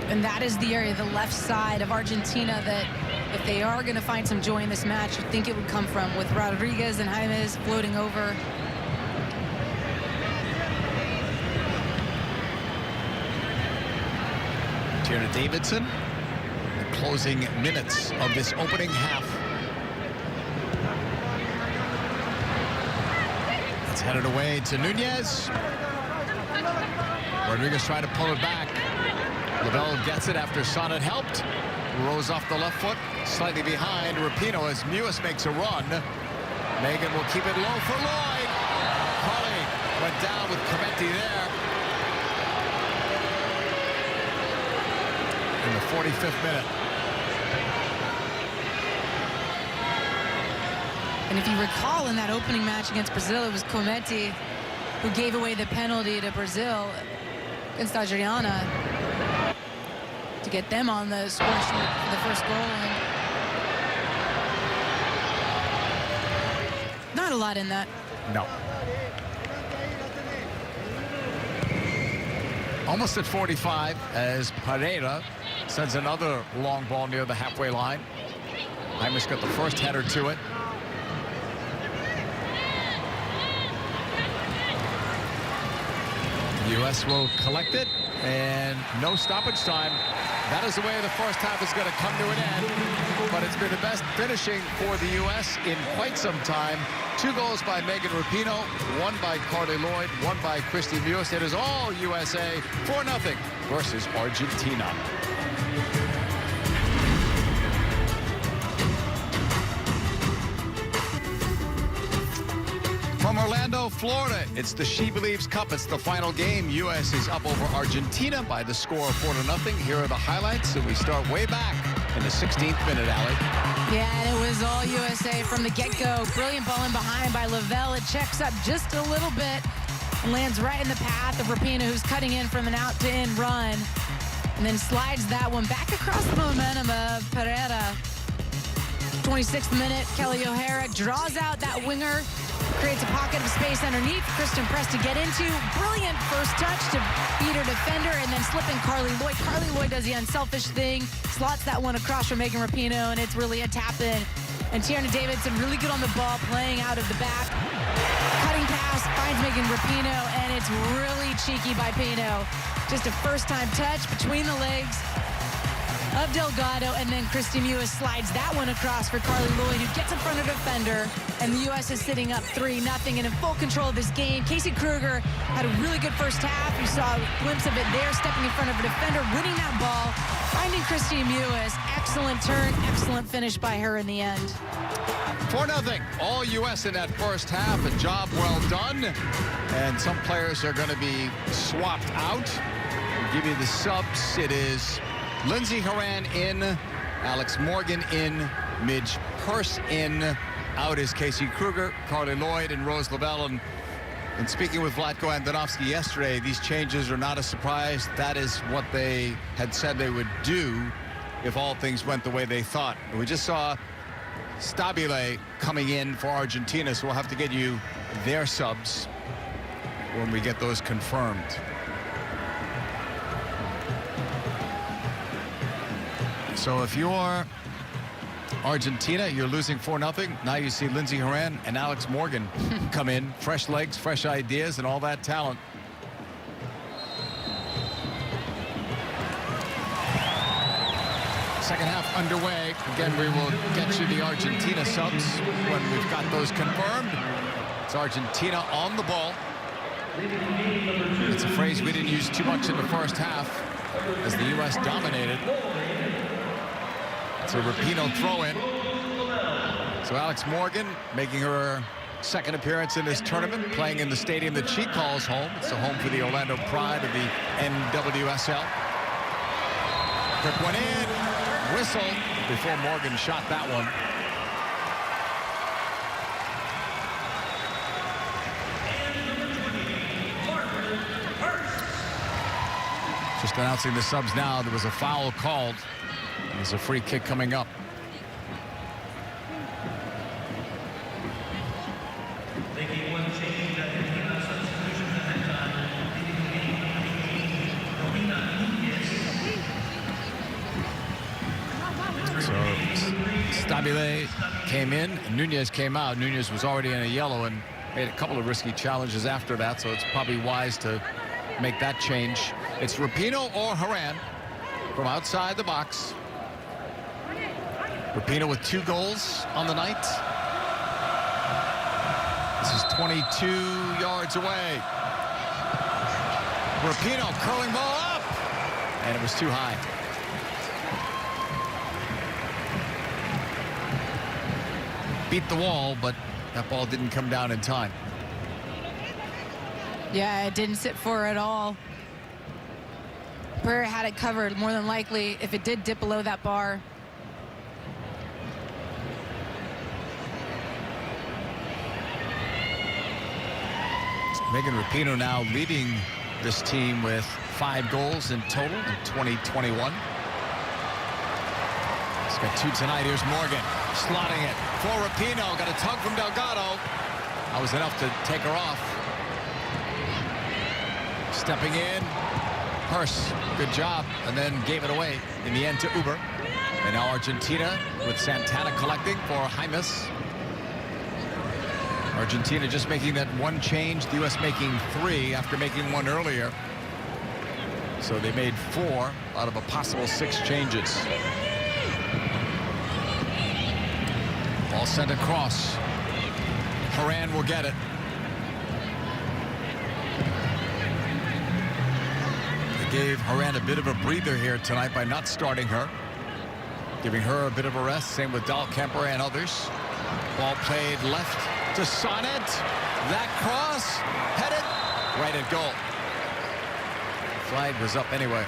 And that is the area, the left side of Argentina, that if they are going to find some joy in this match, I think it would come from, with Rodriguez and Jaimes floating over. Tierna Davidson, the closing minutes of this opening half. It's headed away to Nunez. Rodriguez trying to pull it back. Lavelle gets it after Sonnet helped. Rose off the left foot, slightly behind Rapinoe as Mewis makes a run. Megan will keep it low for Lloyd. Carly went down with Cometti there. In the 45th minute. And if you recall, in that opening match against Brazil, it was Cometti who gave away the penalty to Brazil against Adriana to get them on the score sheet for the first goal. And not a lot in that. No. Almost at 45 as Pereira sends another long ball near the halfway line. Jaimes got the first header to it. The U.S. will collect it, and no stoppage time. That is the way the first half is going to come to an end. But it's been the best finishing for the U.S. in quite some time. 2 goals by Megan Rapinoe, 1 by Carly Lloyd, 1 by Christy Mewis. It is all USA, 4-0 versus Argentina. From Orlando, Florida, it's the SheBelieves Cup. It's the final game. U.S. is up over Argentina by the score of 4-0. Here are the highlights, and we start way back in the 16th minute, Allie. Yeah, and it was all USA from the get-go. Brilliant ball in behind by Lavelle. It checks up just a little bit and lands right in the path of Rapinoe, who's cutting in from an out-to-in run, and then slides that one back across the momentum of Pereira. 26th minute, Kelly O'Hara draws out that winger, creates a pocket of space underneath. Christian Press to get into. Brilliant first touch to beat her defender, and then slipping Carly Lloyd. Carly Lloyd does the unselfish thing, slots that one across from Megan Rapinoe, and it's really a tap-in. And Tierna Davidson really good on the ball, playing out of the back. Cutting pass, finds Megan Rapinoe, and it's really cheeky by Pino. Just a first-time touch between the legs of Delgado, and then Christy Mewis slides that one across for Carly Lloyd, who gets in front of the defender, and the U.S. is sitting up 3-0 and in full control of this game. Casey Kruger had a really good first half. You saw a glimpse of it there, stepping in front of a defender, winning that ball, finding Christy Mewis. Excellent turn, excellent finish by her in the end. 4-0, all U.S. in that first half. A job well done, and some players are going to be swapped out. I'll give you the subs. It is Lindsey Horan in, Alex Morgan in, Midge Purse in. Out is Casey Kruger, Carly Lloyd, and Rose Lavelle. And speaking with Vlatko Andonovski yesterday, these changes are not a surprise. That is what they had said they would do if all things went the way they thought. We just saw Stabile coming in for Argentina, so we'll have to get you their subs when we get those confirmed. So if you're Argentina, you're losing 4-0. Now you see Lindsey Horan and Alex Morgan come in. Fresh legs, fresh ideas, and all that talent. Second half underway. Again, we will get you the Argentina subs when we've got those confirmed. It's Argentina on the ball. It's a phrase we didn't use too much in the first half as the U.S. dominated. It's a Rapinoe throw-in. So Alex Morgan making her second appearance in this tournament, playing in the stadium that she calls home. It's the home for the Orlando Pride of the NWSL. Quick one in, whistle before Morgan shot that one. Just announcing the subs now. There was a foul called. There's a free kick coming up. So Stabile came in, Nunez came out. Nunez was already in a yellow and made a couple of risky challenges after that, so it's probably wise to make that change. It's Rapinoe or Horan from outside the box. Rapinoe with 2 goals on the night. This is 22 yards away. Rapinoe curling ball up, and it was too high. Beat the wall, but that ball didn't come down in time. Yeah, it didn't sit for her at all. Prairie had it covered, more than likely, if it did dip below that bar. Megan Rapinoe now leading this team with 5 goals in total in 2021. He's got 2 tonight. Here's Morgan slotting it for Rapinoe. Got a tug from Delgado. That was enough to take her off. Stepping in, Hurst, good job, and then gave it away in the end to Uber. And now Argentina with Santana collecting for Jaimes. Argentina just making that 1 change, the U.S. making 3 after making 1 earlier. So they made 4 out of a possible 6 changes. Ball sent across. Horan will get it. They gave Horan a bit of a breather here tonight by not starting her, giving her a bit of a rest. Same with Dahlkemper and others. Ball played left to Sonnet. That cross headed right at goal. Flag was up anyway.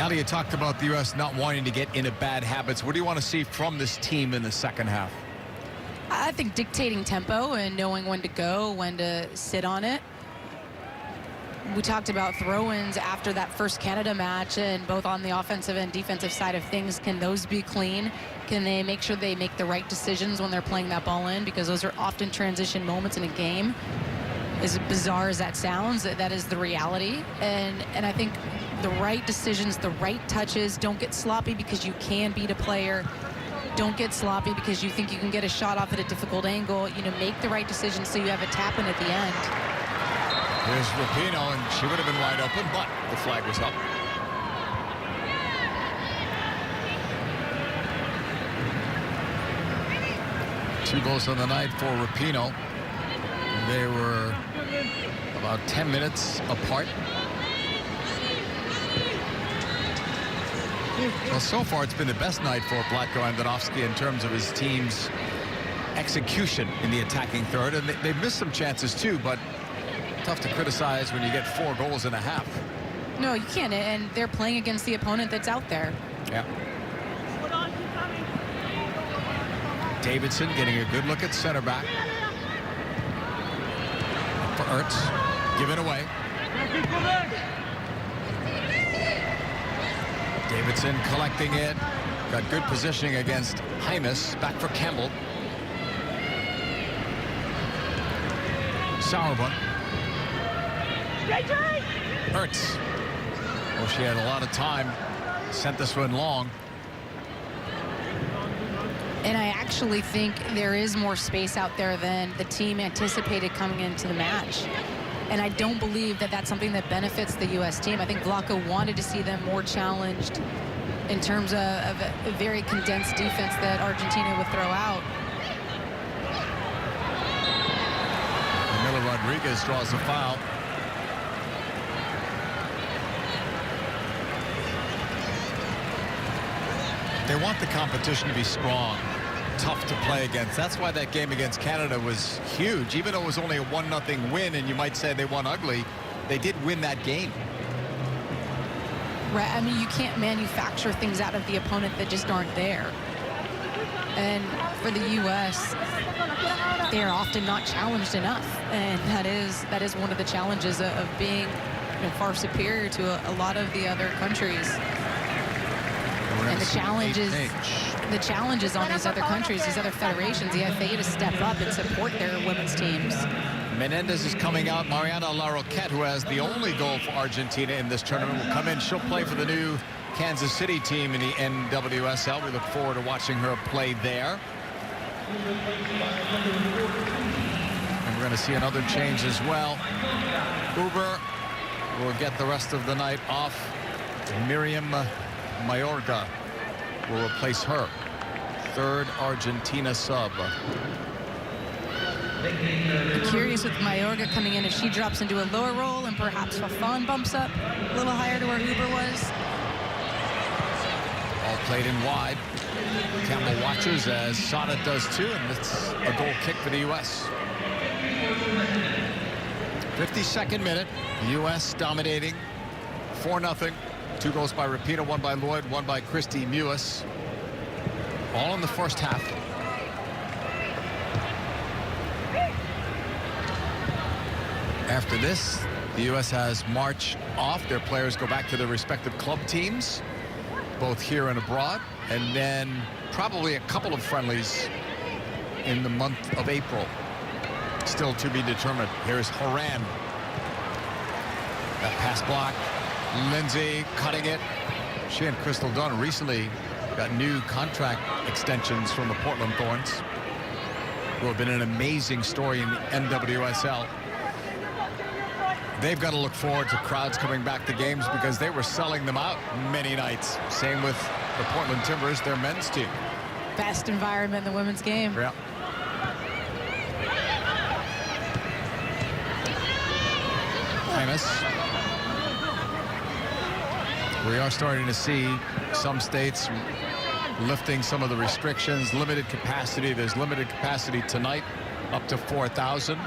Ali, you talked about the U.S. not wanting to get into bad habits. What do you want to see from this team in the second half? I think dictating tempo and knowing when to go, when to sit on it. We talked about throw-ins after that first Canada match, and both on the offensive and defensive side of things. Can those be clean? Can they make sure they make the right decisions when they're playing that ball in? Because those are often transition moments in a game. As bizarre as that sounds, that is the reality. And I think the right decisions, the right touches, don't get sloppy because you can beat a player. Don't get sloppy because you think you can get a shot off at a difficult angle. You know, make the right decisions so you have a tap in at the end. Here's Rapinoe, and she would have been wide open, but the flag was up. Two goals on the night for Rapinoe. They were about 10 minutes apart. Well, so far it's been the best night for Vlatko Andonovski in terms of his team's execution in the attacking third, and they missed some chances too, but tough to criticize when you get 4 goals in a half. No, you can't, and they're playing against the opponent that's out there. Yeah. Davidson getting a good look at center back. For Ertz, given away. Davidson collecting it. Got good positioning against Jaimes. Back for Campbell. Sauerbrunn. Ertz. Well, she had a lot of time. Sent this one long. And I actually think there is more space out there than the team anticipated coming into the match. And I don't believe that that's something that benefits the U.S. team. I think Vlatko wanted to see them more challenged in terms of a very condensed defense that Argentina would throw out. Rodriguez draws a foul. They want the competition to be strong, tough to play against. That's why that game against Canada was huge. Even though it was only a 1-0 win, and you might say they won ugly, they did win that game. Right, I mean, you can't manufacture things out of the opponent that just aren't there. And for the U.S., they're often not challenged enough, and that is one of the challenges of being far superior to a lot of the other countries. And the challenges on these other countries, these other federations, the FA, to step up and support their women's teams. Menendez is coming out. Mariana Larroquette, who has the only goal for Argentina in this tournament, will come in. She'll play for the new Kansas City team in the NWSL. We look forward to watching her play there. And we're going to see another change as well. Uber will get the rest of the night off. Miriam Mayorga will replace her. Third Argentina sub. I'm curious with Mayorga coming in if she drops into a lower role and perhaps Fafan bumps up a little higher to where Uber was. All played in wide. Campbell watches as Sonnet does too, and it's a goal kick for the U.S. 52nd minute, the U.S. dominating 4-0. 2 goals by Rapinoe, 1 by Lloyd, 1 by Christy Mewis. All in the first half. After this, the U.S. has March off. Their players go back to their respective club teams, both here and abroad, and then probably a couple of friendlies in the month of April. Still to be determined. Here's Horan. That pass block. Lindsay cutting it. She and Crystal Dunn recently got new contract extensions from the Portland Thorns, who have been an amazing story in the NWSL. They've got to look forward to crowds coming back to games because they were selling them out many nights. Same with the Portland Timbers, their men's team. Best environment in the women's game. Yeah. Famous. We are starting to see some states lifting some of the restrictions, limited capacity. There's limited capacity tonight, up to 4,000.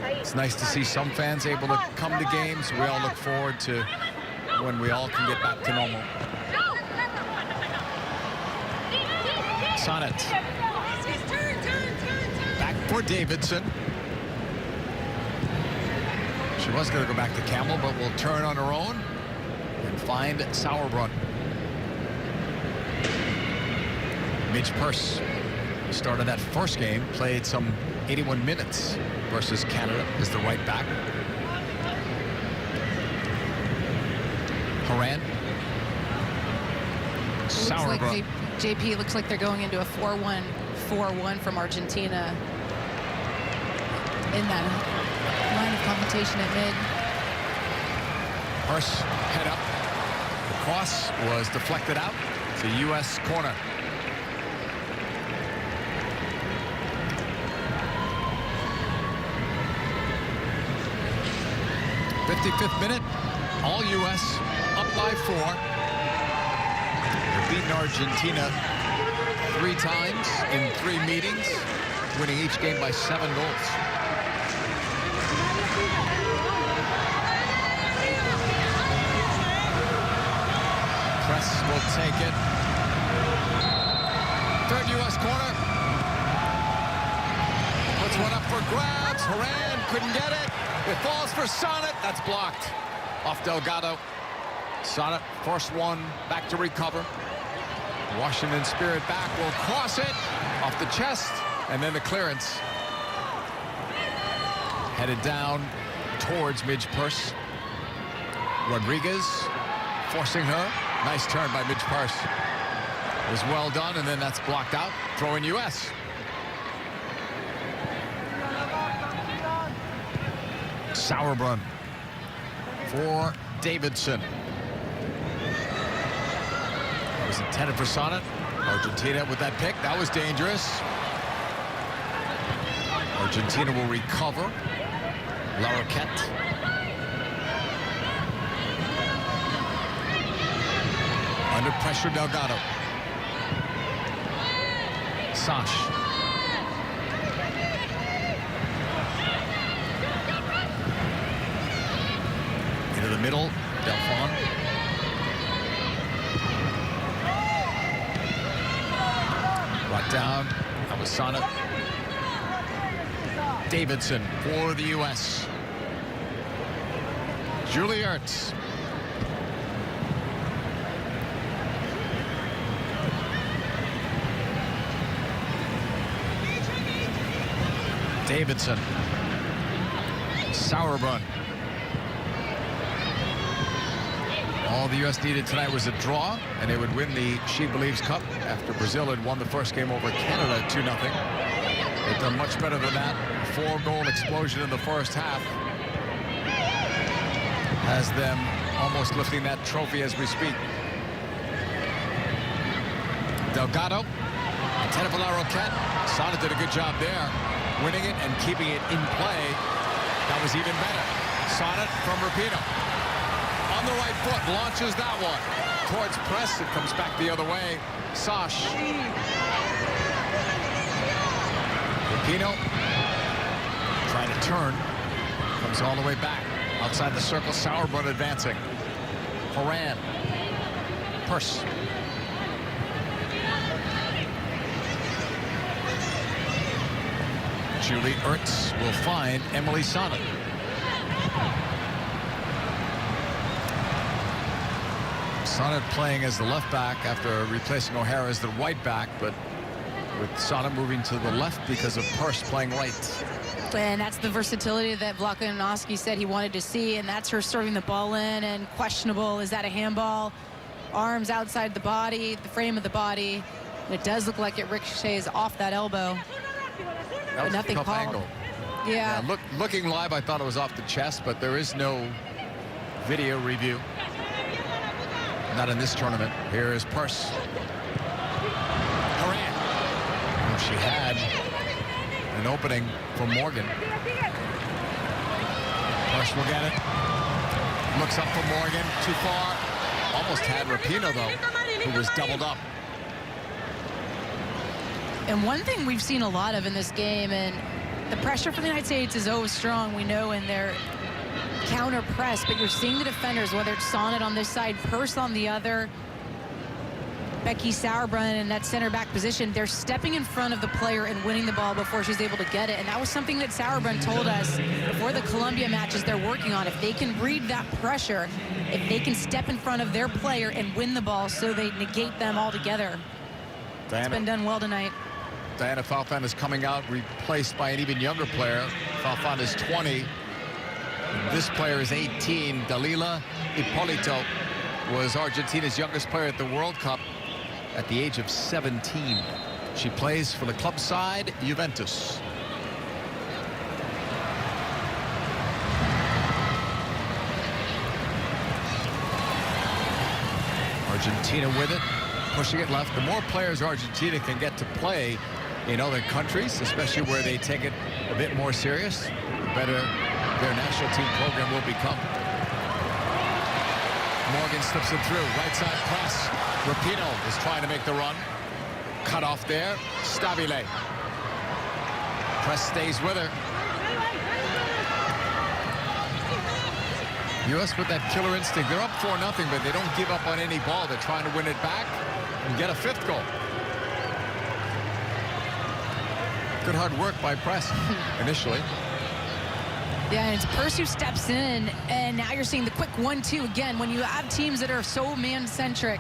It's nice to see some fans able to come to games. We all look forward to when we all can get back to normal. Sonnet. Back for Davidson. She was going to go back to Campbell, but will turn on her own and find Sauerbrunn. Midge Purse started that first game, played some 81 minutes versus Canada as the right back. Horan. Sauerbrunn. JP, looks like they're going into a 4-1-4-1 from Argentina in that line of competition at mid. Purse head up. The cross was deflected out. It's a U.S. corner. '55th minute, all U.S. up by 4. They've beaten Argentina 3 times in 3 meetings, winning each game by 7 goals. Press will take it. Third U.S. corner. Puts one up for grabs. Horan couldn't get it. It falls for Sonnet. That's blocked off Delgado. Sonnet, first one back to recover. Washington Spirit back will cross it off the chest, and then the clearance. Headed down towards Midge Purse. Rodriguez forcing her. Nice turn by Midge Purse. It was well done, and then that's blocked out. Throw in U.S. Sauerbrunn for Davidson. It was intended for Sonnet. Argentina with that pick. That was dangerous. Argentina will recover. Larroquette. Under pressure, Delgado. Sash. Into the middle, Delphon. Brought down, that was Sonnet. Davidson for the U.S. Julie Ertz. Davidson. Sauerbrunn. All the U.S. needed tonight was a draw, and they would win the SheBelieves Cup after Brazil had won the first game over Canada 2-0. They've done much better than that. 4-goal explosion in the first half has them almost lifting that trophy as we speak. Delgado, intended for Larroquette. Sonnet did a good job there, winning it and keeping it in play. That was even better. Sonnet from Rapinoe. On the right foot, launches that one. Towards press, it comes back the other way. Sash. Rapinoe trying to turn. Comes all the way back. Outside the circle, Sauerbrunn advancing. Horan. Purse. Julie Ertz will find Emily Sonnet. Sonnet playing as the left back after replacing O'Hara as the right back, but with Sonnet moving to the left because of Purse playing right. And that's the versatility that Vlachodinski said he wanted to see, and that's her serving the ball in, and questionable. Is that a handball? Arms outside the body, the frame of the body. It does look like it ricochets off that elbow. That was nothing a tough called. angle. Yeah. Looking live, I thought it was off the chest, but there is no video review. Not in this tournament. Here is Purse. Horan. She had an opening for Morgan. Purse will get it. Looks up for Morgan. Too far. Almost had Rapinoe, though, who was doubled up. And one thing we've seen a lot of in this game, and the pressure for the United States is always strong, we know, in their counter press, but you're seeing the defenders, whether it's Sonnet on this side, Purse on the other, Becky Sauerbrunn in that center back position, they're stepping in front of the player and winning the ball before she's able to get it. And that was something that Sauerbrunn told us before the Colombia matches they're working on. If they can breed that pressure, if they can step in front of their player and win the ball so they negate them altogether. It's been done well tonight. Diana Falfan is coming out, replaced by an even younger player. Falfan is 20. This player is 18. Dalila Hipólito was Argentina's youngest player at the World Cup at the age of 17. She plays for the club side, Juventus. Argentina with it, pushing it left. The more players Argentina can get to play in other countries, especially where they take it a bit more serious, the better their national team program will become. Morgan slips it through, right side press. Rapinoe is trying to make the run. Cut off there, Stabile. Press stays with her. U.S. with that killer instinct. They're up 4-0, but they don't give up on any ball. They're trying to win it back and get a fifth goal. Good hard work by Press initially. Yeah, and it's Purse who steps in, and now you're seeing the quick 1-2 again. When you have teams that are so man-centric,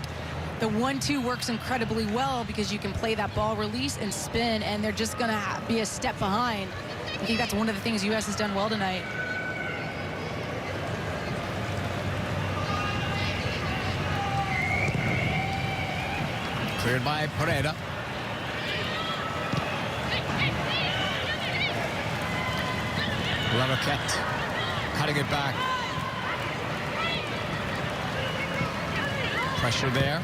the 1-2 works incredibly well because you can play that ball release and spin, and they're just going to be a step behind. I think that's one of the things U.S. has done well tonight. Cleared by Pereira. Larroquette cutting it back. Pressure there.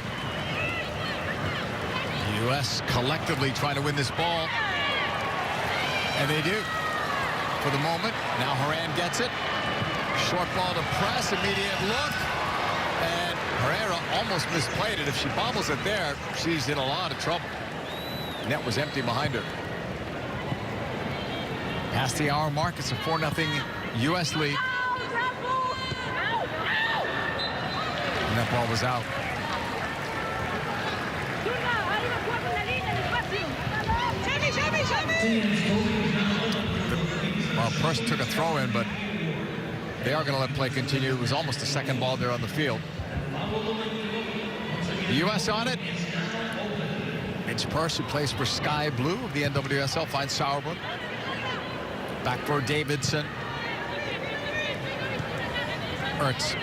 U.S. collectively trying to win this ball. And they do. for the moment. Now Horan gets it. Short ball to press, immediate look. And Herrera almost misplayed it. If she bobbles it there, she's in a lot of trouble. Net was empty behind her. Past the hour mark, it's a 4-0 U.S. lead. And that ball was out. Well, Person took a throw in, but they are going to let play continue. It was almost the second ball there on the field. The U.S. on it. Mitch Purse, who plays for Sky Blue of the NWSL, finds Sauerbrunn. Back for Davidson. Ertz.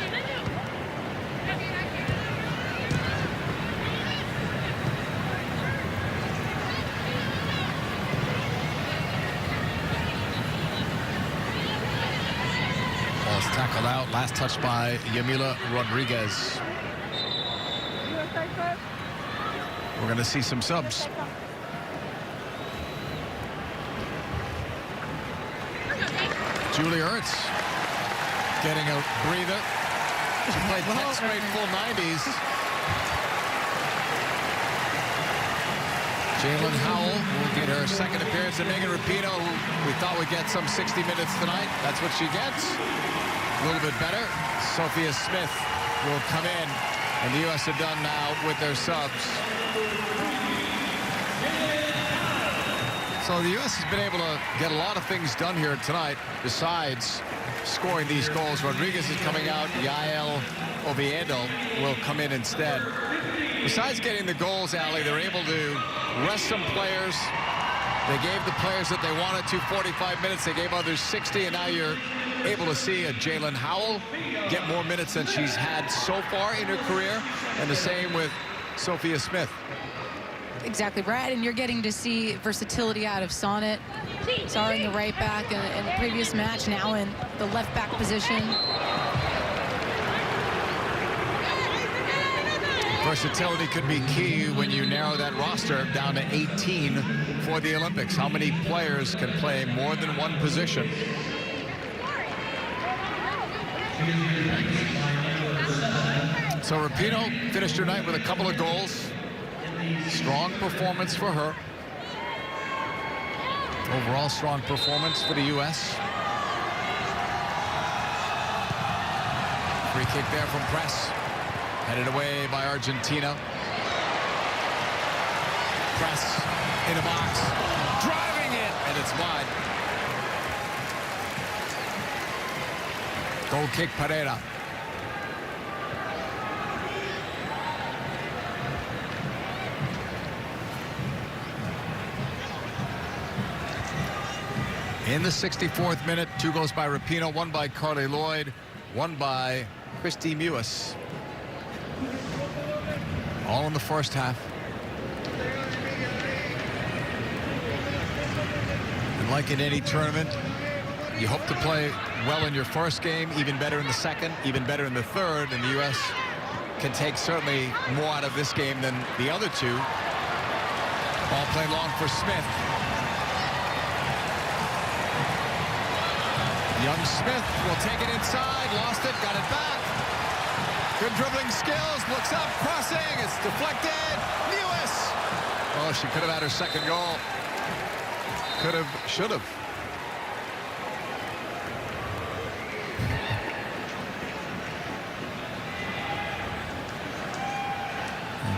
Ball's tackled out. Last touch by Yamila Rodriguez. We're going to see some subs. Julie Ertz getting a breather. She played 10 straight full 90s. Jalen Howell will get her second appearance. And Megan Rapinoe, who we thought would get some 60 minutes tonight. That's what she gets. A little bit better. Sophia Smith will come in. And the U.S. are done now with their subs. So the U.S. has been able to get a lot of things done here tonight besides scoring these goals. Rodriguez is coming out. Yael Oviedo will come in instead. Besides getting the goals, Ali, they're able to rest some players. They gave the players that they wanted to 45 minutes. They gave others 60, and now you're able to see a Jalen Howell get more minutes than she's had so far in her career, and the same with Sophia Smith. Exactly, Brad, and you're getting to see versatility out of Sonnet. Saw her in the right back in the previous match, now in the left back position. Versatility could be key when you narrow that roster down to 18 for the Olympics. How many players can play more than one position? So Rapinoe finished her night with a couple of goals. Strong performance for her. Overall strong performance for the U.S. Free kick there from Press. Headed away by Argentina. Press in a box. Driving it, and it's wide. Goal kick, Pereira. In the 64th minute, 2 goals by Rapinoe, 1 by Carly Lloyd, 1 by Christy Mewis. All in the first half. And like in any tournament, you hope to play well in your first game, even better in the second, even better in the third, and the U.S. can take certainly more out of this game than the other two. Ball played long for Smith. Young Smith will take it inside, lost it, got it back. Good dribbling skills, looks up, crossing, it's deflected. Lewis! Oh, she could have had her second goal. Could have, should have.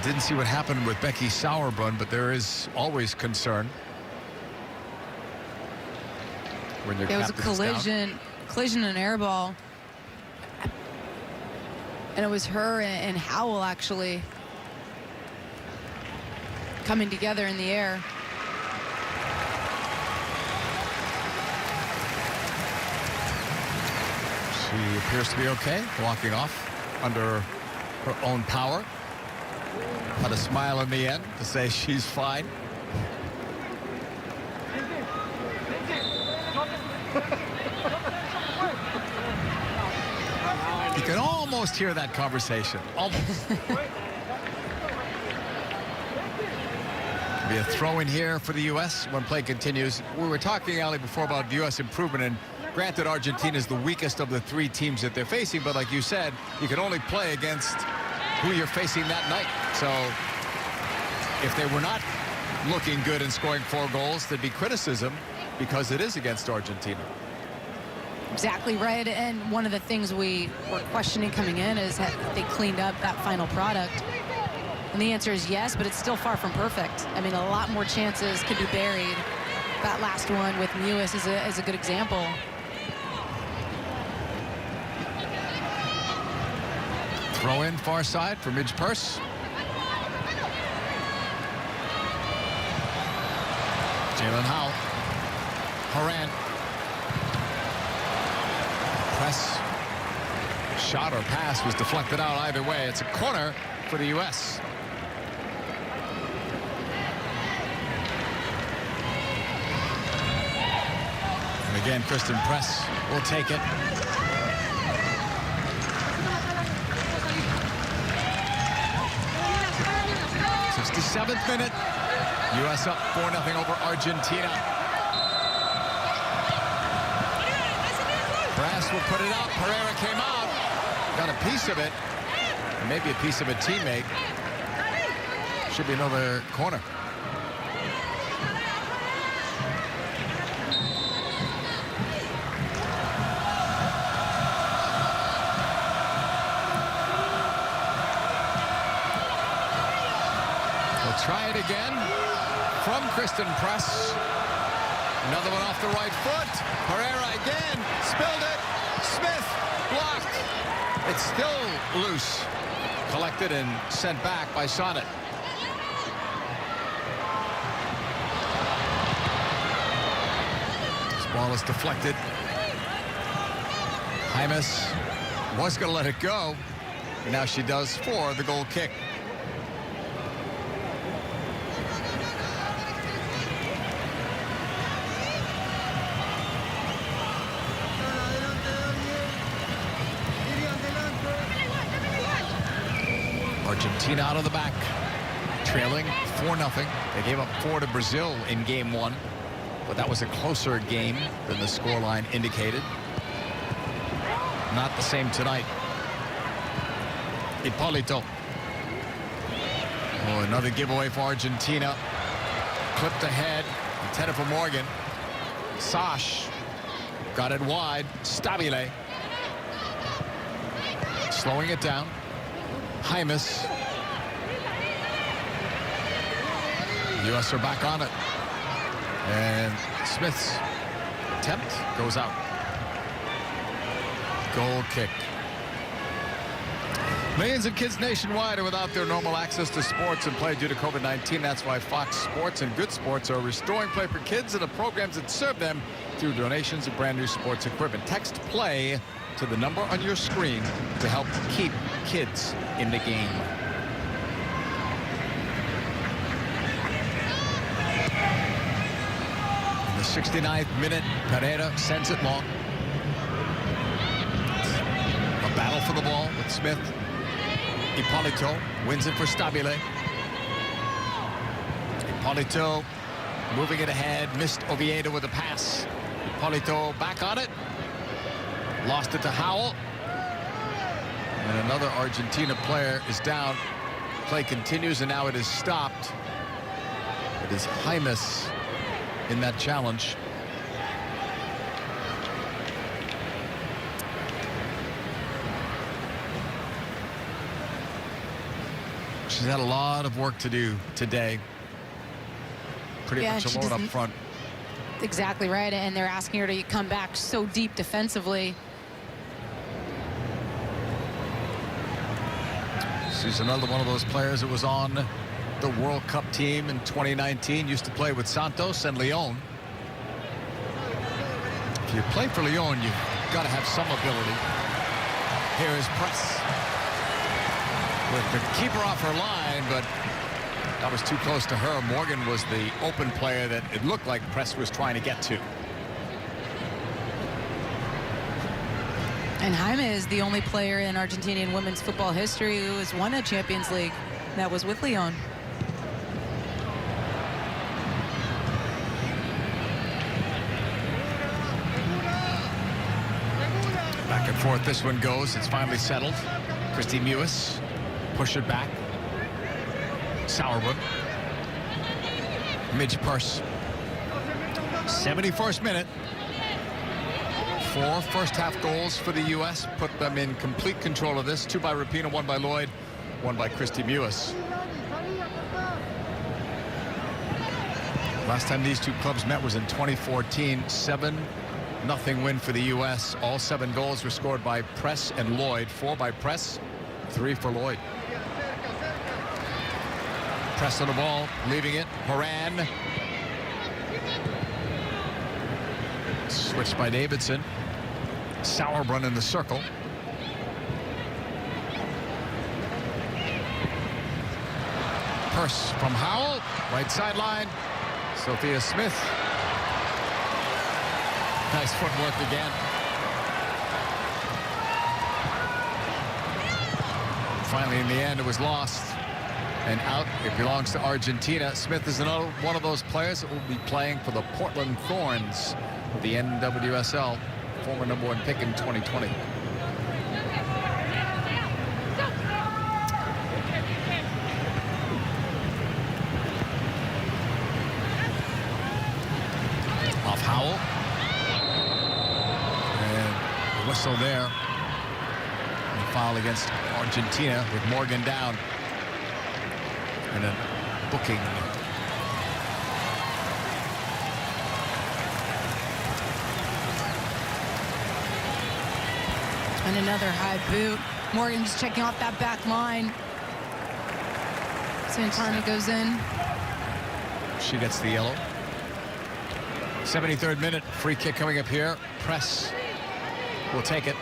Didn't see what happened with Becky Sauerbrunn, but there is always concern when your there was a captain is down. collision and air ball, and it was her and Howell actually coming together in the air. She appears to be okay, walking off under her own power. Had a smile in the end to say she's fine. You can almost hear that conversation. Almost. Be a throw in here for the U.S. when play continues. We were talking, Ali, before about U.S. improvement, and granted, Argentina is the weakest of the three teams that they're facing, but like you said, you can only play against who you're facing that night. So if they were not looking good and scoring 4 goals, there'd be criticism because it is against Argentina. Exactly right. And one of the things we were questioning coming in is that they cleaned up that final product. And the answer is yes, but it's still far from perfect. I mean, a lot more chances could be buried. That last one with the U.S. is a good example. Throw in far side for Midge Purse. Jalen Howell. Horan. Press. Shot or pass was deflected out either way. It's a corner for the U.S. And again, Kristen Press will take it. 67th minute. U.S. up 4-0 over Argentina. Brass will put it out. Pereira came out. Got a piece of it. Maybe a piece of a teammate. Should be another corner. We'll try it again from Kristen Press. Another one off the right foot. Pereira again. Spilled it. Smith blocked. It's still loose. Collected and sent back by Sonnet. This ball is deflected. Hymas was going to let it go. And now she does for the goal kick. Argentina out of the back, trailing 4-0. They gave up 4 to Brazil in game 1, but that was a closer game than the scoreline indicated. Not the same tonight. Hipólito. Oh, another giveaway for Argentina. Clipped ahead, intended for Morgan. Sash got it wide. Stabile slowing it down. Hymas. U.S. are back on it. And Smith's attempt goes out. Goal kick. Millions of kids nationwide are without their normal access to sports and play due to COVID-19. That's why Fox Sports and Good Sports are restoring play for kids and the programs that serve them through donations of brand new sports equipment. Text PLAY to the number on your screen to help keep kids in the game. In the 69th minute, Pereira sends it long. A battle for the ball with Smith. Hipólito wins it for Stabile. Hipólito moving it ahead, missed Oviedo with a pass. Hipólito back on it. Lost it to Howell. And another Argentina player is down. Play continues, and now it is stopped. It is Hymas in that challenge. She's had a lot of work to do today. Pretty much alone up front. Exactly right, and they're asking her to come back so deep defensively. She's another one of those players that was on the World Cup team in 2019. Used to play with Santos and Lyon. If you play for Lyon, you've got to have some ability. Here is Press. With the keeper off her line, but that was too close to her. Morgan was the open player that it looked like Press was trying to get to. And Jaime is the only player in Argentinian women's football history who has won a Champions League. That was with Lyon. and forth this one goes. It's finally settled. Christy Mewis, push it back. Sauerwood. Midge Purse. 71st minute. 4 first-half goals for the U.S. put them in complete control of this. 2 by Rapinoe, 1 by Lloyd, 1 by Christy Mewis. Last time these two clubs met was in 2014. 7-0 win for the U.S. All 7 goals were scored by Press and Lloyd. 4 by Press, 3 for Lloyd. Press on the ball, leaving it. Horan. Switched by Davidson. Sauerbrunn in the circle. Purse from Howell. Right sideline. Sophia Smith. Nice footwork again. Finally, in the end, it was lost. And out, it belongs to Argentina. Smith is another one of those players that will be playing for the Portland Thorns, the NWSL, former #1 pick in 2020. Off Howell. And the whistle there. And the foul against Argentina with Morgan down. And a booking. And another high boot. Morgan's checking off that back line. Santana goes in. She gets the yellow. 73rd minute, free kick coming up here. Press will take it.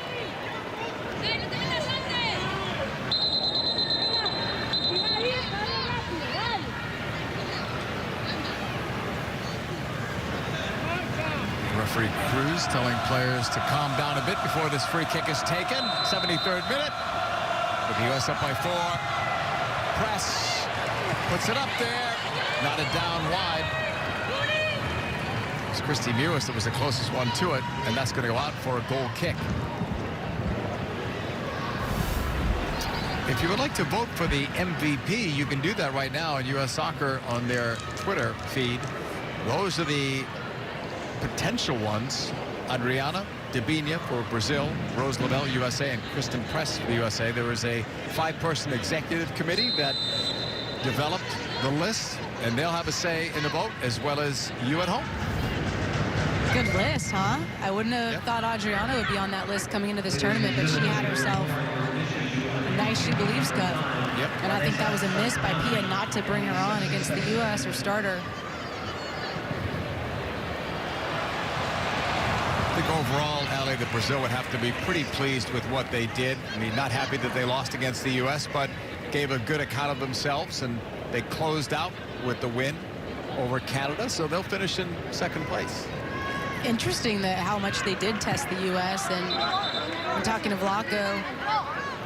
Referee Cruz telling players to calm down a bit before this free kick is taken. 73rd minute. With the U.S. up by 4. Press puts it up there. Knotted down wide. It's Christy Mewis that was the closest one to it, and that's going to go out for a goal kick. If you would like to vote for the MVP, you can do that right now in U.S. Soccer on their Twitter feed. Those are the potential ones. Adriana Debinha for Brazil, Rose Lavelle, USA, and Kristen Press for the USA. There was a 5-person executive committee that developed the list, and they'll have a say in the vote, as well as you at home. Good list, huh? I wouldn't have thought Adriana would be on that list coming into this tournament, but she had herself a nice SheBelieves Cup. Yep. And I think that was a miss by Pia not to bring her on against the U.S. or starter. I think overall, Ali, that Brazil would have to be pretty pleased with what they did. I mean, not happy that they lost against the U.S., but gave a good account of themselves, and they closed out with the win over Canada, so they'll finish in 2nd place. Interesting that how much they did test the U.S. and I'm talking to Vlaco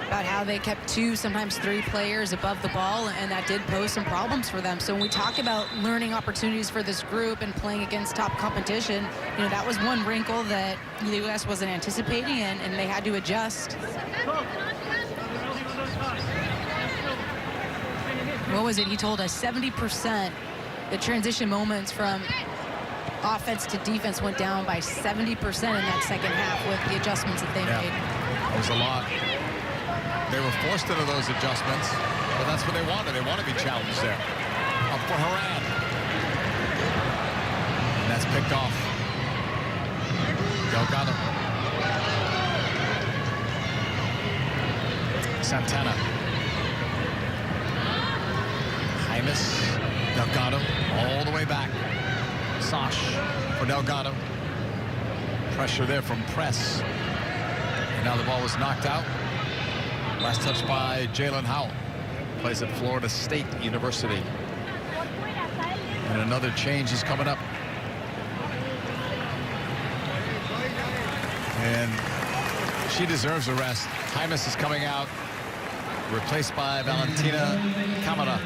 about how they kept 2, sometimes 3 players above the ball, and that did pose some problems for them. So when we talk about learning opportunities for this group and playing against top competition, you know, that was one wrinkle that the U.S. wasn't anticipating, and they had to adjust. What was it? He told us 70%, the transition moments from offense to defense went down by 70% in that 2nd half with the adjustments that they made. It was a lot. They were forced into those adjustments, but that's what they wanted. They want to be challenged there. Up for Horan. And that's picked off. Delgado. Santana. Jaimes. Delgado all the way back. Sash for Delgado. Pressure there from Press. And now the ball was knocked out. Last touch by Jalen Howell. Plays at Florida State University. And another change is coming up. And she deserves a rest. Jaimes is coming out. Replaced by Valentina Camara.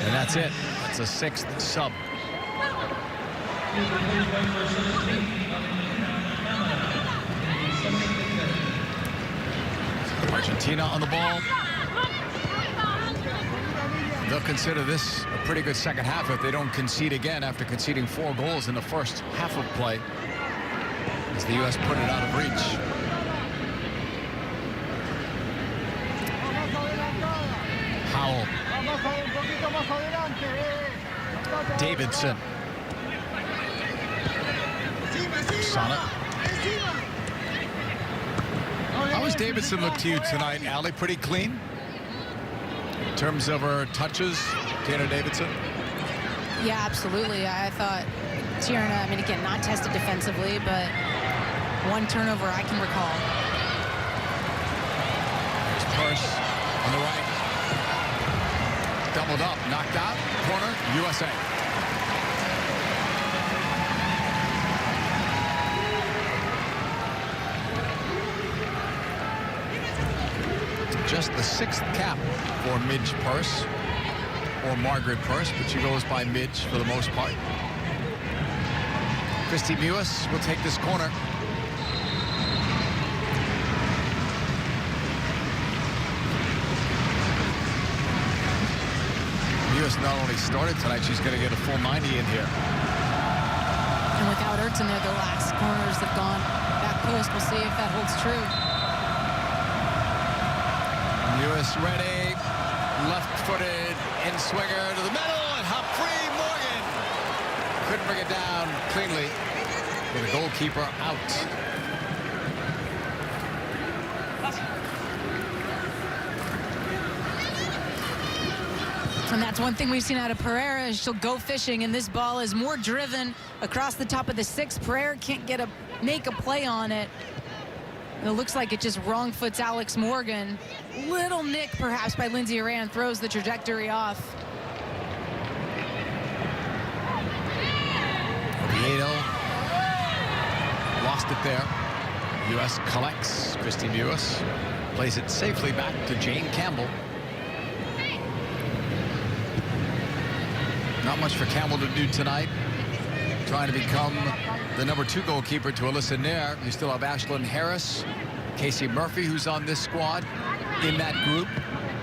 And that's it. That's a 6th sub. Argentina on the ball. They'll consider this a pretty good second half if they don't concede again after conceding 4 goals in the first half of play, as the U.S. put it out of reach. Howell. Davidson. Sonnet. How does Davidson look to you tonight, Allie? Pretty clean? In terms of her touches, Tanner Davidson? Yeah, absolutely. I thought Tierna, I mean, again, not tested defensively, but one turnover I can recall. There's Purse on the right. Doubled up, knocked out, corner, USA. Just the 6th cap for Midge Purse, or Margaret Purse, but she goes by Midge for the most part. Christy Mewis will take this corner. Mewis not only started tonight, she's going to get a full 90 in here. And without Ertz in there, the last corners have gone back post. We'll see if that holds true. Mewis ready, left-footed, in-swinger to the middle, and Humphrey Morgan couldn't bring it down cleanly with the goalkeeper out. And that's one thing we've seen out of Pereira, is she'll go fishing, and this ball is more driven across the top of the 6. Pereira can't make a play on it. It looks like it just wrong foots Alex Morgan. Little nick, perhaps, by Lindsay Horan throws the trajectory off. Oviedo lost it there. U.S. collects. Christy Mewis plays it safely back to Jane Campbell. Not much for Campbell to do tonight. Trying to become the number 2 goalkeeper to Alyssa Nair. You still have Ashlyn Harris, Casey Murphy, who's on this squad in that group.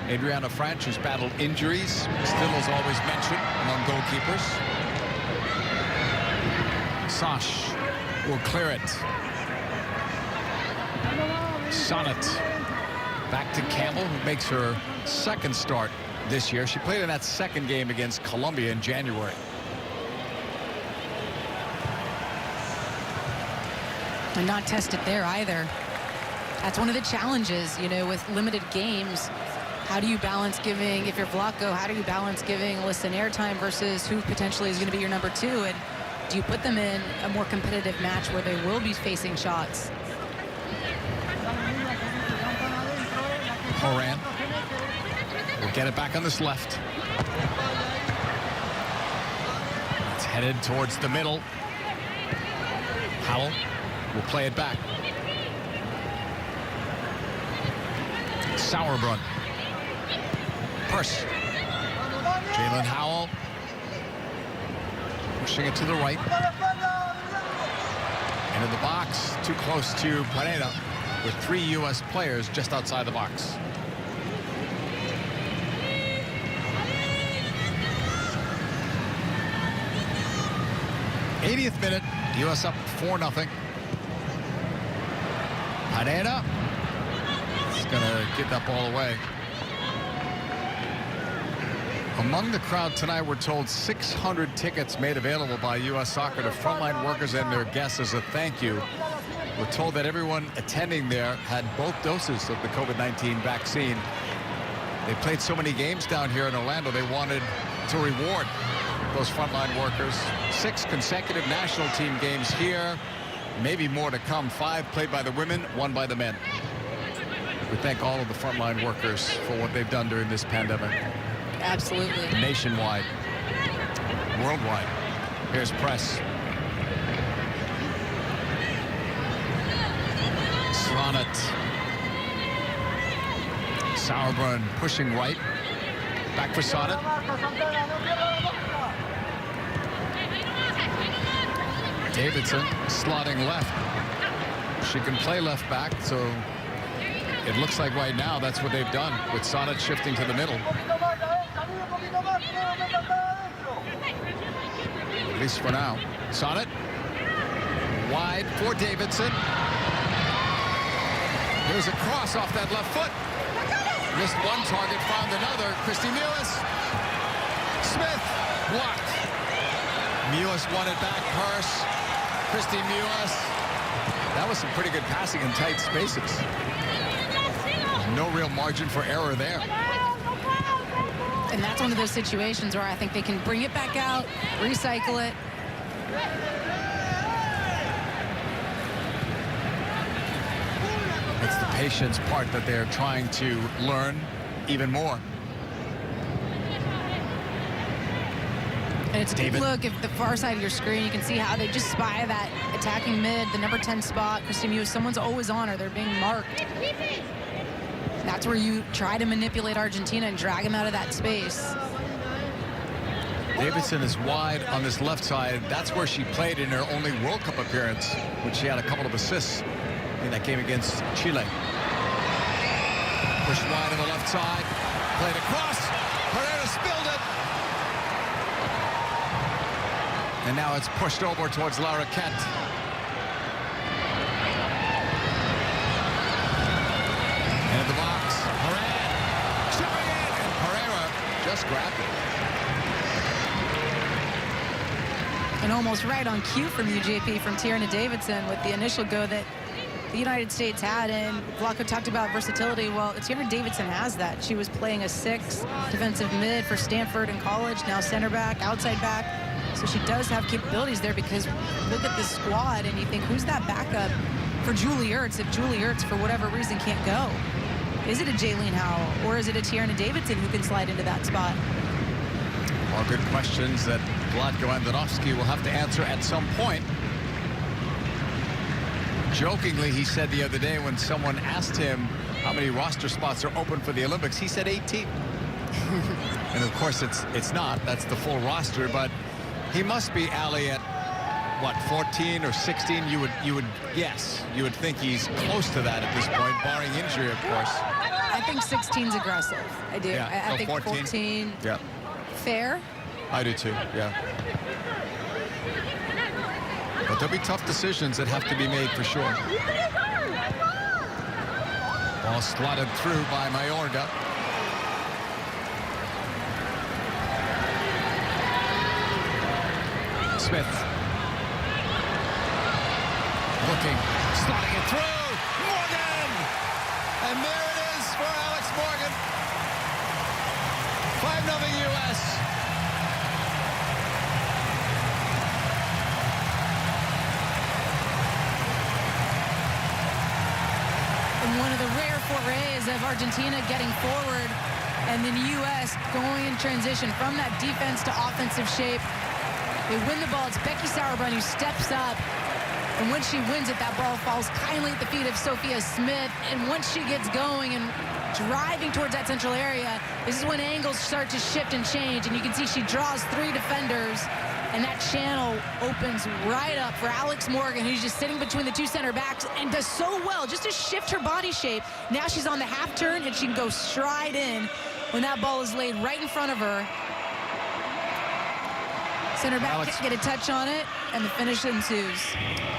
Adriana Franch, who's battled injuries, still is always mentioned among goalkeepers. Sash will clear it. Sonnet back to Campbell, who makes her 2nd start this year. She played in that 2nd game against Colombia in January. And not tested there either. That's one of the challenges, you know, with limited games. How do you balance giving, if you're Vlaco, how do you balance giving Alyssa airtime versus who potentially is going to be your number 2? And do you put them in a more competitive match where they will be facing shots? Horan will get it back on this left. It's headed towards the middle. Howell will play it back. Sauerbrunn. Purse. Jalen Howell pushing it to the right. Into the box, too close to Pineda, with 3 U.S. players just outside the box. '80th minute, U.S. up 4-0. Pineda is going to get that ball away. Among the crowd tonight, we're told 600 tickets made available by U.S. Soccer to frontline workers and their guests as a thank you. We're told that everyone attending there had both doses of the COVID-19 vaccine. They played so many games down here in Orlando, they wanted to reward those frontline workers. 6 consecutive national team games here. Maybe more to come. 5 played by the women, 1 by the men. We thank all of the frontline workers for what they've done during this pandemic. Absolutely. Nationwide, worldwide. Here's press. Sonnet. Sauerbrunn pushing right. Back for Sonnet. Davidson slotting left. She can play left back, so it looks like right now that's what they've done, with Sonnet shifting to the middle. At least for now. Sonnet wide for Davidson. There's a cross off that left foot. Missed one target, found another. Christy Mewis. Smith blocked. Mewis won it back. Purse. Christy Mewis. That was some pretty good passing in tight spaces. No real margin for error there. And that's one of those situations where I think they can bring it back out, recycle it. It's the patience part that they're trying to learn even more. And it's a good look at the far side of your screen. You can see how they just spy that attacking mid, the number 10 spot. Christy Mewis, someone's always on her. They're being marked. That's where you try to manipulate Argentina and drag them out of that space. Davidson is wide on this left side. That's where she played in her only World Cup appearance, when she had a couple of assists in that game against Chile. Pushed wide on the left side. Played across. Herrera spilled it. And now it's pushed over towards Lara Kent. Into the box. Herrera. Shoving it. And Herrera just grabbed it. And almost right on cue from you, JP, from Tierney Davidson with the initial go that the United States had. And Blanco talked about versatility. Well, Tierney Davidson has that. She was playing a 6 defensive mid for Stanford in college, now center back, outside back. So she does have capabilities there, because look at this squad and you think, who's that backup for Julie Ertz if Julie Ertz, for whatever reason, can't go? Is it a Jaylene Howell, or is it a Tierney Davidson who can slide into that spot? All good questions that Vlatko Andonovski will have to answer at some point. Jokingly, he said the other day when someone asked him how many roster spots are open for the Olympics, he said 18. And of course, it's not. That's the full roster, but he must be, Ali, at what, 14 or 16? You would guess. You would think he's close to that at this point, barring injury, of course. I think 16's aggressive. I do. Yeah. I think 14. Yeah. Fair. I do too. Yeah. But there'll be tough decisions that have to be made for sure. Ball slotted through by Mayorga. Smith. Looking, slotting it through. Morgan! And there it is for Alex Morgan. 5-0 U.S. And one of the rare forays of Argentina getting forward, and then U.S. going in transition from that defense to offensive shape. They win the ball. It's Becky Sauerbrunn who steps up. And when she wins it, that ball falls kindly at the feet of Sophia Smith. And once she gets going and driving towards that central area, this is when angles start to shift and change. And you can see she draws 3 defenders. And that channel opens right up for Alex Morgan, who's just sitting between the 2 center backs and does so well just to shift her body shape. Now she's on the half turn, and she can go stride in when that ball is laid right in front of her. Center back can't get a touch on it, and the finish ensues.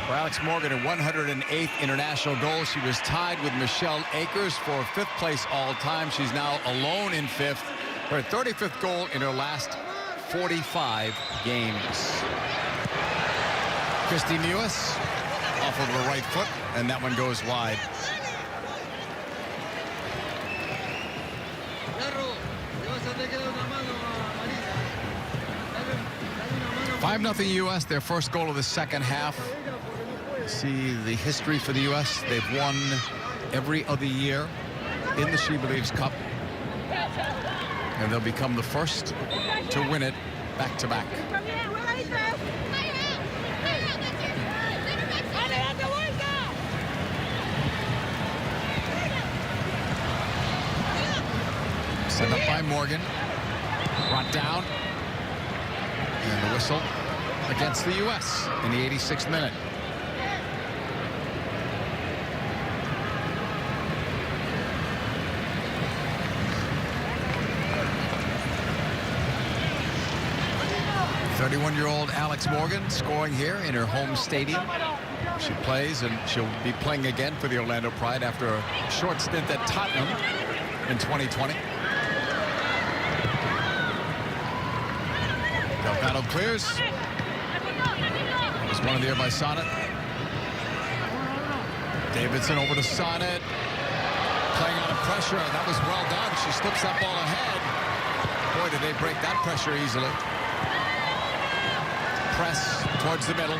For Alex Morgan, her 108th international goal. She was tied with Michelle Akers for 5th place all-time. She's now alone in 5th. Her 35th goal in her last 45 games. Christy Mewis off of her right foot, and that one goes wide. 5-0 U.S., their first goal of the second half. See the history for the U.S. They've won every other year in the SheBelieves Cup. And they'll become the first to win it back-to-back. Set up by Morgan. Brought down. And the whistle. against the U.S. in the 86th minute. "31-year-old Alex Morgan scoring here in her home stadium. She plays, and she'll be playing again for the Orlando Pride after a short stint at Tottenham in 2020. Delgado clears. There's one in the air by Sonnet. Davidson over to Sonnet. Playing out of pressure. That was well done. She slips that ball ahead. Boy, did they break that pressure easily. Press towards the middle.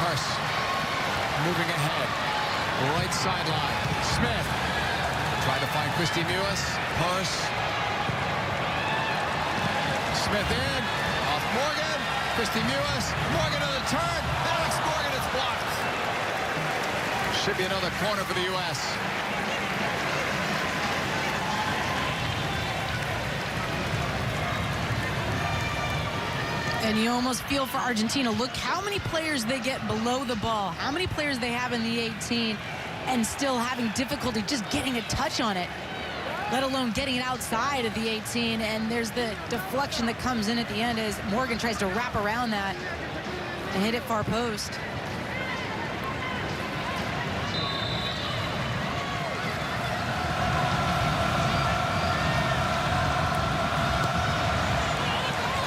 Hurst moving ahead. Right sideline. Smith tried to find Christy Mewis. Hurst. Smith in. Off Morgan. Christy Mewis. Morgan on the turn. Alex Morgan is blocked. Should be another corner for the U.S. And you almost feel for Argentina. Look how many players they get below the ball, how many players they have in the 18, and still having difficulty just getting a touch on it, let alone getting it outside of the 18. And there's the deflection that comes in at the end as Morgan tries to wrap around that and hit it far post.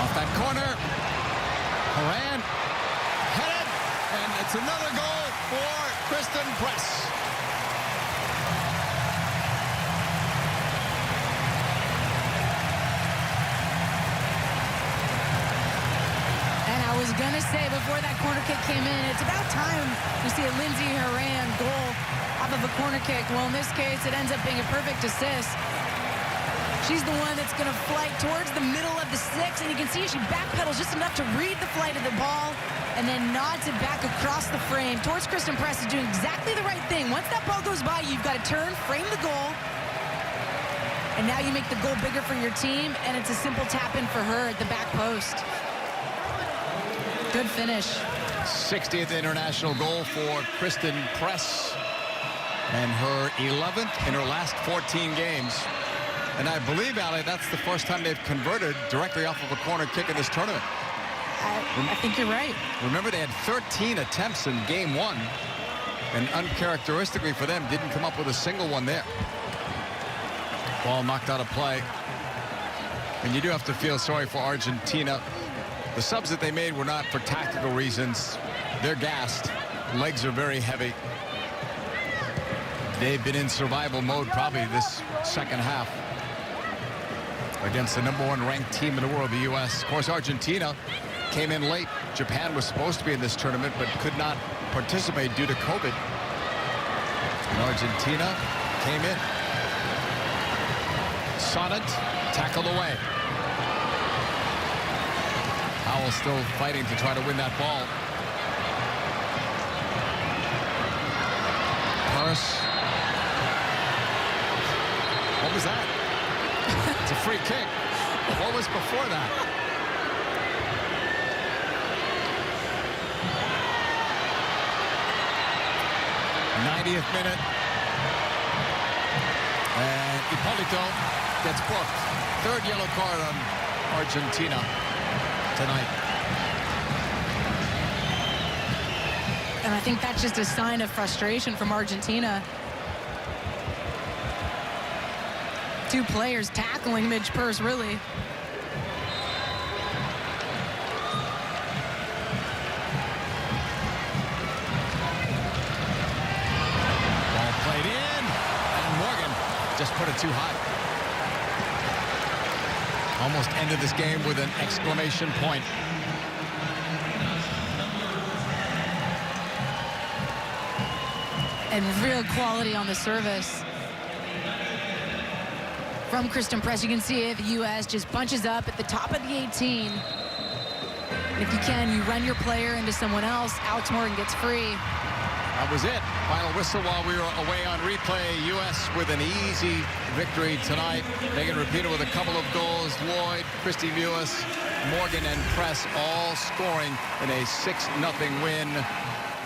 Off that corner. Moran headed, and it's another goal for Kristen Press. And I was going to say before that corner kick came in, it's about time we see a Lindsay Horan goal off of a corner kick. Well, in this case, it ends up being a perfect assist. She's the one that's going to flight towards the middle of the 6, and you can see she backpedals just enough to read the flight of the ball and then nods it back across the frame towards Kristen Press, is doing exactly the right thing. Once that ball goes by, you've got to turn, frame the goal, and now you make the goal bigger for your team, and it's a simple tap-in for her at the back post. Good finish. 60th international goal for Kristen Press, and her 11th in her last 14 games. And I believe, Ali, that's the first time they've converted directly off of a corner kick in this tournament. I think you're right. Remember, they had 13 attempts in game 1, and uncharacteristically for them, didn't come up with a single one there. Ball knocked out of play. And you do have to feel sorry for Argentina. The subs that they made were not for tactical reasons. They're gassed. Legs are very heavy. They've been in survival mode probably this second half against the #1 ranked team in the world, the U.S. Of course, Argentina came in late. Japan was supposed to be in this tournament, but could not participate due to COVID. And Argentina came in. Sonnet tackled away. Howell still fighting to try to win that ball. Paris. What was that? It's a free kick. What was before that? '90th minute. And Hipólito gets booked. Third yellow card on Argentina tonight. And I think that's just a sign of frustration from Argentina. Two players tackling Midge Purse, really. Ball played in, and Morgan just put it too high. Almost ended this game with an exclamation point. And real quality on the service from Kristen Press. You can see it, the U.S. just bunches up at the top of the 18. And if you can, you run your player into someone else. Alex Morgan gets free. That was it. Final whistle while we were away on replay. U.S. with an easy victory tonight. Megan Rapinoe with a couple of goals. Lloyd, Christy Mewis, Morgan, and Press all scoring in a 6-0 win.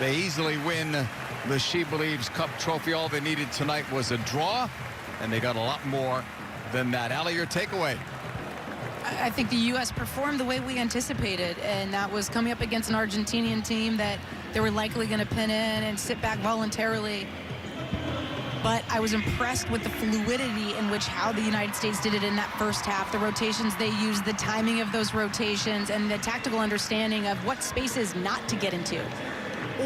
They easily win the SheBelieves Cup trophy. All they needed tonight was a draw, and they got a lot more than that. Ali, your takeaway? I think the U.S. performed the way we anticipated, and that was coming up against an Argentinian team that they were likely going to pin in and sit back voluntarily. But I was impressed with the fluidity in which how the United States did it in that first half, the rotations they used, the timing of those rotations, and the tactical understanding of what spaces not to get into,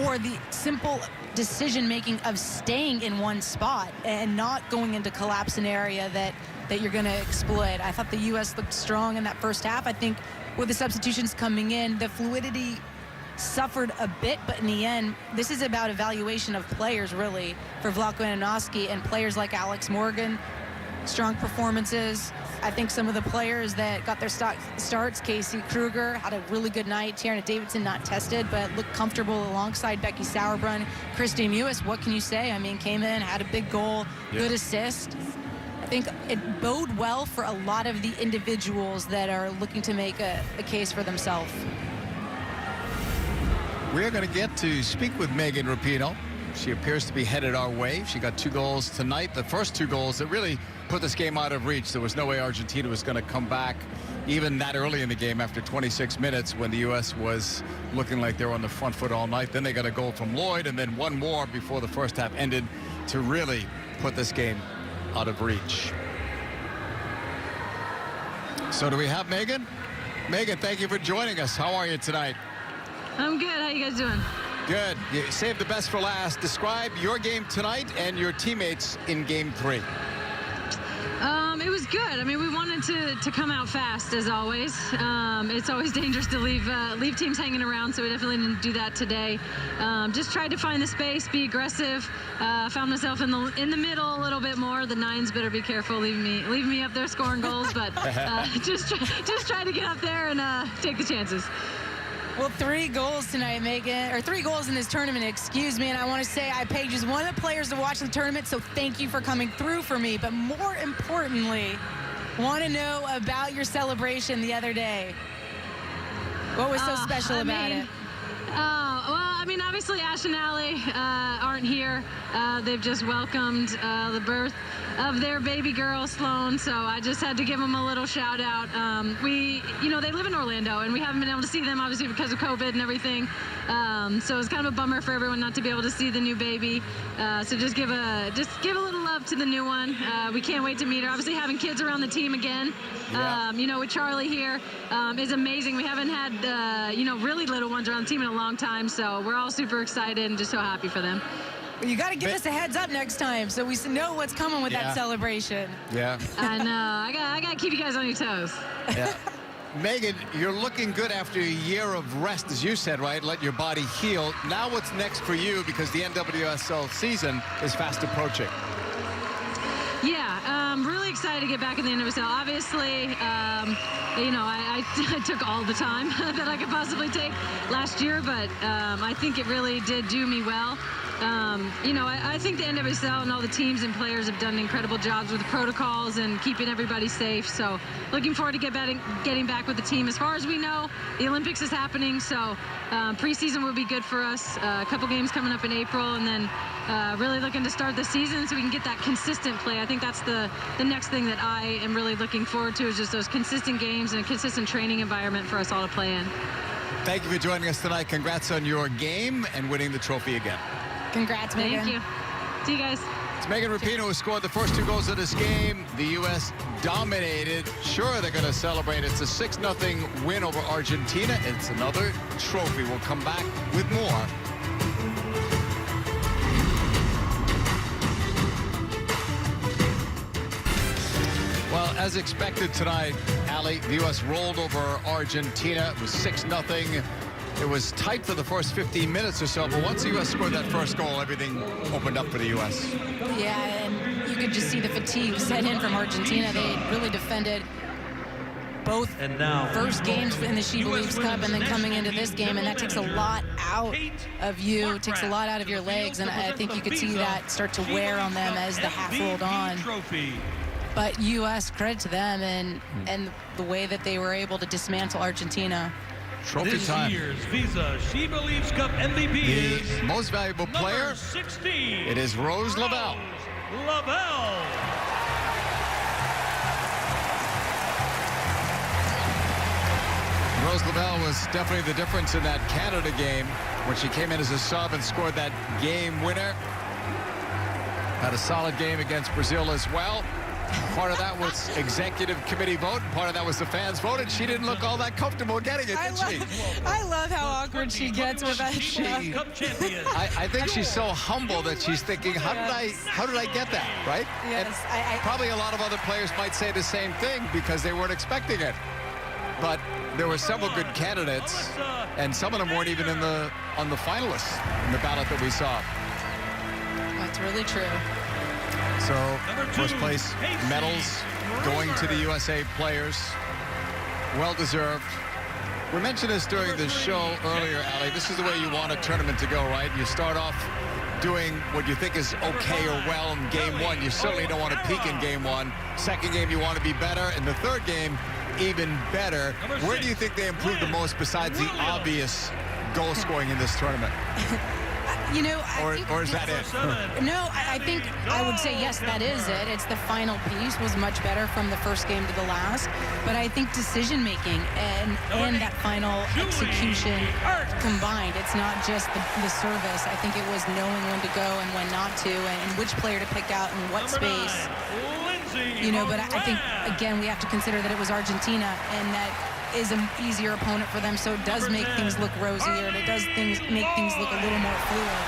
or the simple decision-making of staying in one spot and not going into collapse an area that you're going to exploit. I thought the U.S. looked strong in that first half. I think with the substitutions coming in, the fluidity suffered a bit, but in the end, this is about evaluation of players, really, for Vlatko Andonovski and players like Alex Morgan. Strong performances. I think some of the players that got their starts, Casey Kruger had a really good night. Tiarna Davidson not tested, but looked comfortable alongside Becky Sauerbrunn. Christy Mewis, what can you say? I mean, came in, had a big goal, good assist. I think it bode well for a lot of the individuals that are looking to make a case for themselves. We're going to get to speak with Megan Rapinoe. She appears to be headed our way. She got 2 goals tonight. The first 2 goals that really put this game out of reach. There was no way Argentina was going to come back even that early in the game after 26 minutes when the U.S. was looking like they were on the front foot all night. Then they got a goal from Lloyd and then one more before the first half ended to really put this game out of reach. So do we have Megan? Megan, thank you for joining us. How are you tonight? I'm good. How you guys doing? Good. You saved the best for last. Describe your game tonight and your teammates in game 3. It was good. I mean, we wanted to come out fast, as always. It's always dangerous to leave teams hanging around, so we definitely didn't do that today. Just tried to find the space, be aggressive. Found myself in the middle a little bit more. The 9s better be careful, leave me up there scoring goals, but just try to get up there and take the chances. Well, 3 goals tonight, Megan, or 3 goals in this tournament, excuse me. And I want to say I paid just one of the players to watch the tournament, so thank you for coming through for me. But more importantly, want to know about your celebration the other day. What was so special about it? Well, I mean, obviously Ash and Allie aren't here. They've just welcomed the birth of their baby girl, Sloan, so I just had to give them a little shout out. They live in Orlando, and we haven't been able to see them, obviously, because of COVID and everything. So it's kind of a bummer for everyone not to be able to see the new baby. So just give a little love to the new one. We can't wait to meet her. Obviously, having kids around the team again, with Charlie here, is amazing. We haven't had, really little ones around the team in a long time, so we're all super excited and just so happy for them. Well, you got to give us a heads up next time so we know what's coming with that celebration. Yeah. I know. I got to keep you guys on your toes. Yeah. Megan, you're looking good after a year of rest, as you said, right? Let your body heal. Now what's next for you, because the NWSL season is fast approaching? Yeah, I'm really excited to get back in the NWSL. Obviously, I took all the time that I could possibly take last year, but I think it really did do me well. I think the NWSL and all the teams and players have done incredible jobs with the protocols and keeping everybody safe. So looking forward to getting back with the team. As far as we know, the Olympics is happening, so preseason will be good for us. A couple games coming up in April, and then really looking to start the season so we can get that consistent play. I think that's the next thing that I am really looking forward to, is just those consistent games and a consistent training environment for us all to play in. Thank you for joining us tonight. Congrats on your game and winning the trophy again. Congrats, Megan. Thank you. See you guys. It's Megan Rapinoe who scored the first 2 goals of this game. The U.S. dominated. Sure, they're going to celebrate. It's a 6-0 win over Argentina. It's another trophy. We'll come back with more. Well, as expected tonight, Ali, the U.S. rolled over Argentina. It was 6-0. It was tight for the first 15 minutes or so, but once the U.S. scored that first goal, everything opened up for the U.S. Yeah, and you could just see the fatigue set in from Argentina. They really defended both And now, first games in the SheBelieves Cup and then coming into this game, and that takes a lot out of you, takes a lot out of your legs, and I think you could see that start to wear on them as the half rolled on. But U.S., credit to them and the way that they were able to dismantle Argentina. Trophy this time. year's Visa SheBelieves Cup MVP The is most valuable player, number 16. it is Rose Lavelle. Lavelle. Rose Lavelle was definitely the difference in that Canada game when she came in as a sub and scored that game winner. Had a solid game against Brazil as well. Part of that was executive committee vote, and part of that was the fans voted. She didn't look all that comfortable getting it, did she? I love how awkward she gets with that stuff. I think she's so humble that she's thinking, how did I get that, right? Yes, And probably a lot of other players might say the same thing because they weren't expecting it. But there were several good candidates, and some of them weren't even on the finalists in the ballot that we saw. That's really true. So first place medals going to the USA players. Well deserved. We mentioned this during the show earlier, Ali. This is the way you want a tournament to go, right? You start off doing what you think is okay or well in game one. You certainly don't want to peak in game one. Second game, you want to be better. And the third game, even better. Where do you think they improved the most besides the obvious goal scoring in this tournament? You know, or is that it? No, I think I would say yes, that is it. It's the final piece was much better from the first game to the last. But I think decision making and that final execution combined. It's not just the service. I think it was knowing when to go and when not to, and which player to pick out in what space. You know, but I think again we have to consider that it was Argentina, and that is an easier opponent for them, so it does make things look rosier, and it does make things look a little more fluid.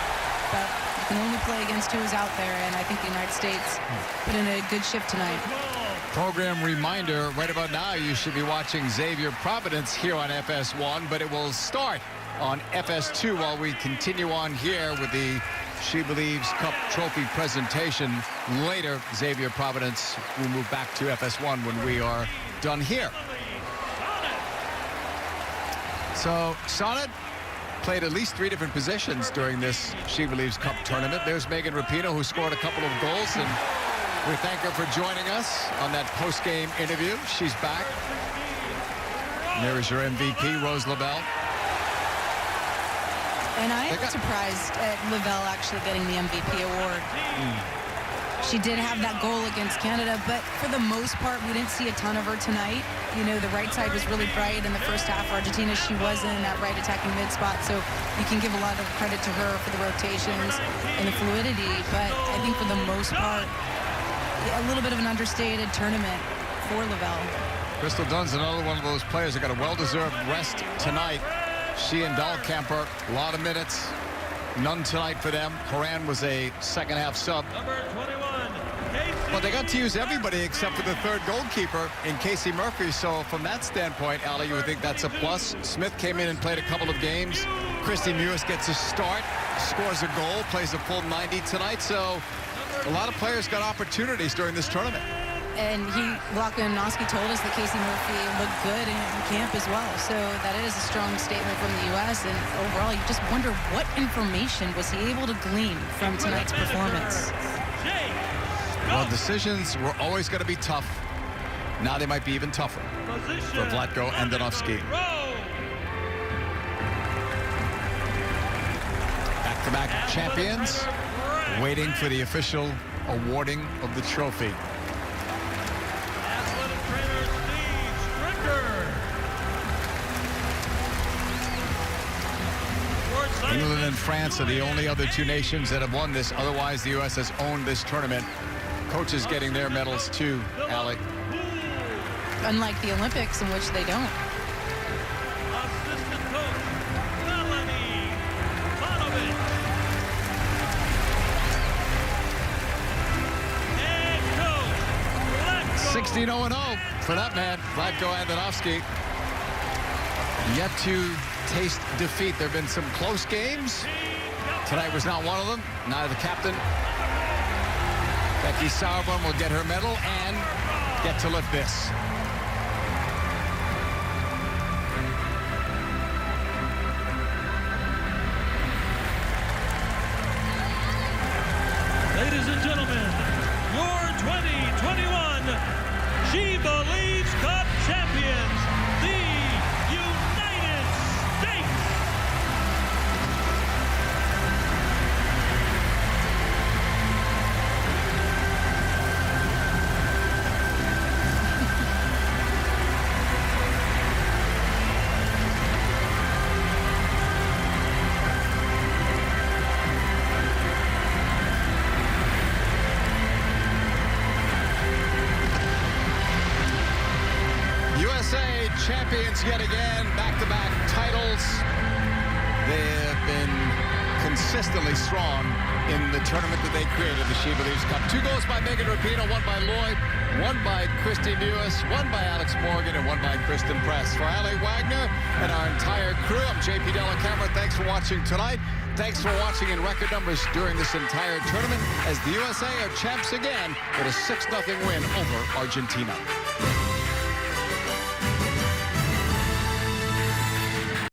But you can only play against who is out there, and I think the United States put in a good shift tonight. Program reminder, right about now you should be watching Xavier Providence here on FS1, but it will start on FS2 while we continue on here with the SheBelieves Cup trophy presentation. Later, Xavier Providence will move back to FS1 when we are done here. So Sonnet played at least 3 different positions during this SheBelieves Cup tournament. There's Megan Rapinoe, who scored a couple of goals, and we thank her for joining us on that post-game interview. She's back. And there is your MVP, Rose Lavelle. And I am surprised at Lavelle actually getting the MVP award. She did have that goal against Canada, but for the most part, we didn't see a ton of her tonight. You know, the right side was really bright in the first half. Argentina, she was in that right attacking mid spot, so you can give a lot of credit to her for the rotations and the fluidity. But I think for the most part, a little bit of an understated tournament for Lavelle. Crystal Dunn's another one of those players that got a well-deserved rest tonight. She and Dahlkemper, a lot of minutes. None tonight for them. Horan was a second-half sub. But they got to use everybody except for the third goalkeeper in Casey Murphy. So from that standpoint, Ali, you would think that's a plus. Smith came in and played a couple of games. Christy Mewis gets a start, scores a goal, plays a full 90 tonight. So a lot of players got opportunities during this tournament. And Locke-Noski told us that Casey Murphy looked good in camp as well. So that is a strong statement from the U.S. And overall, you just wonder what information was he able to glean from tonight's performance. Well, decisions were always going to be tough. Now they might be even tougher for Vlatko and Danovsky. Back-to-back champions waiting for the official awarding of the trophy. England and France are the only other 2 nations that have won this. Otherwise, the U.S. has owned this tournament. Coaches getting their medals too, Alec. Unlike the Olympics, in which they don't. Assistant coach, Melanie Bonovic. Head coach, 16-0-0 for that man, Vlatko Andonovski. Yet to taste defeat. There have been some close games. Tonight was not one of them. Neither the captain. Becky Sauerbrunn will get her medal and get to lift this. SheBelieves Cup champions, the United States. USA champions yet again, back-to-back titles. They have been consistently strong in the tournament that they created, the SheBelieves Cup. 2 goals by Megan Rapinoe, 1 by Lloyd, 1 by Christy Lewis, 1 by Alex Morgan, and 1 by Kristen Press. For Ali Wagner and our entire crew, I'm JP Della Camera. Thanks for watching tonight. Thanks for watching in record numbers during this entire tournament as the USA are champs again with a 6-0 win over Argentina.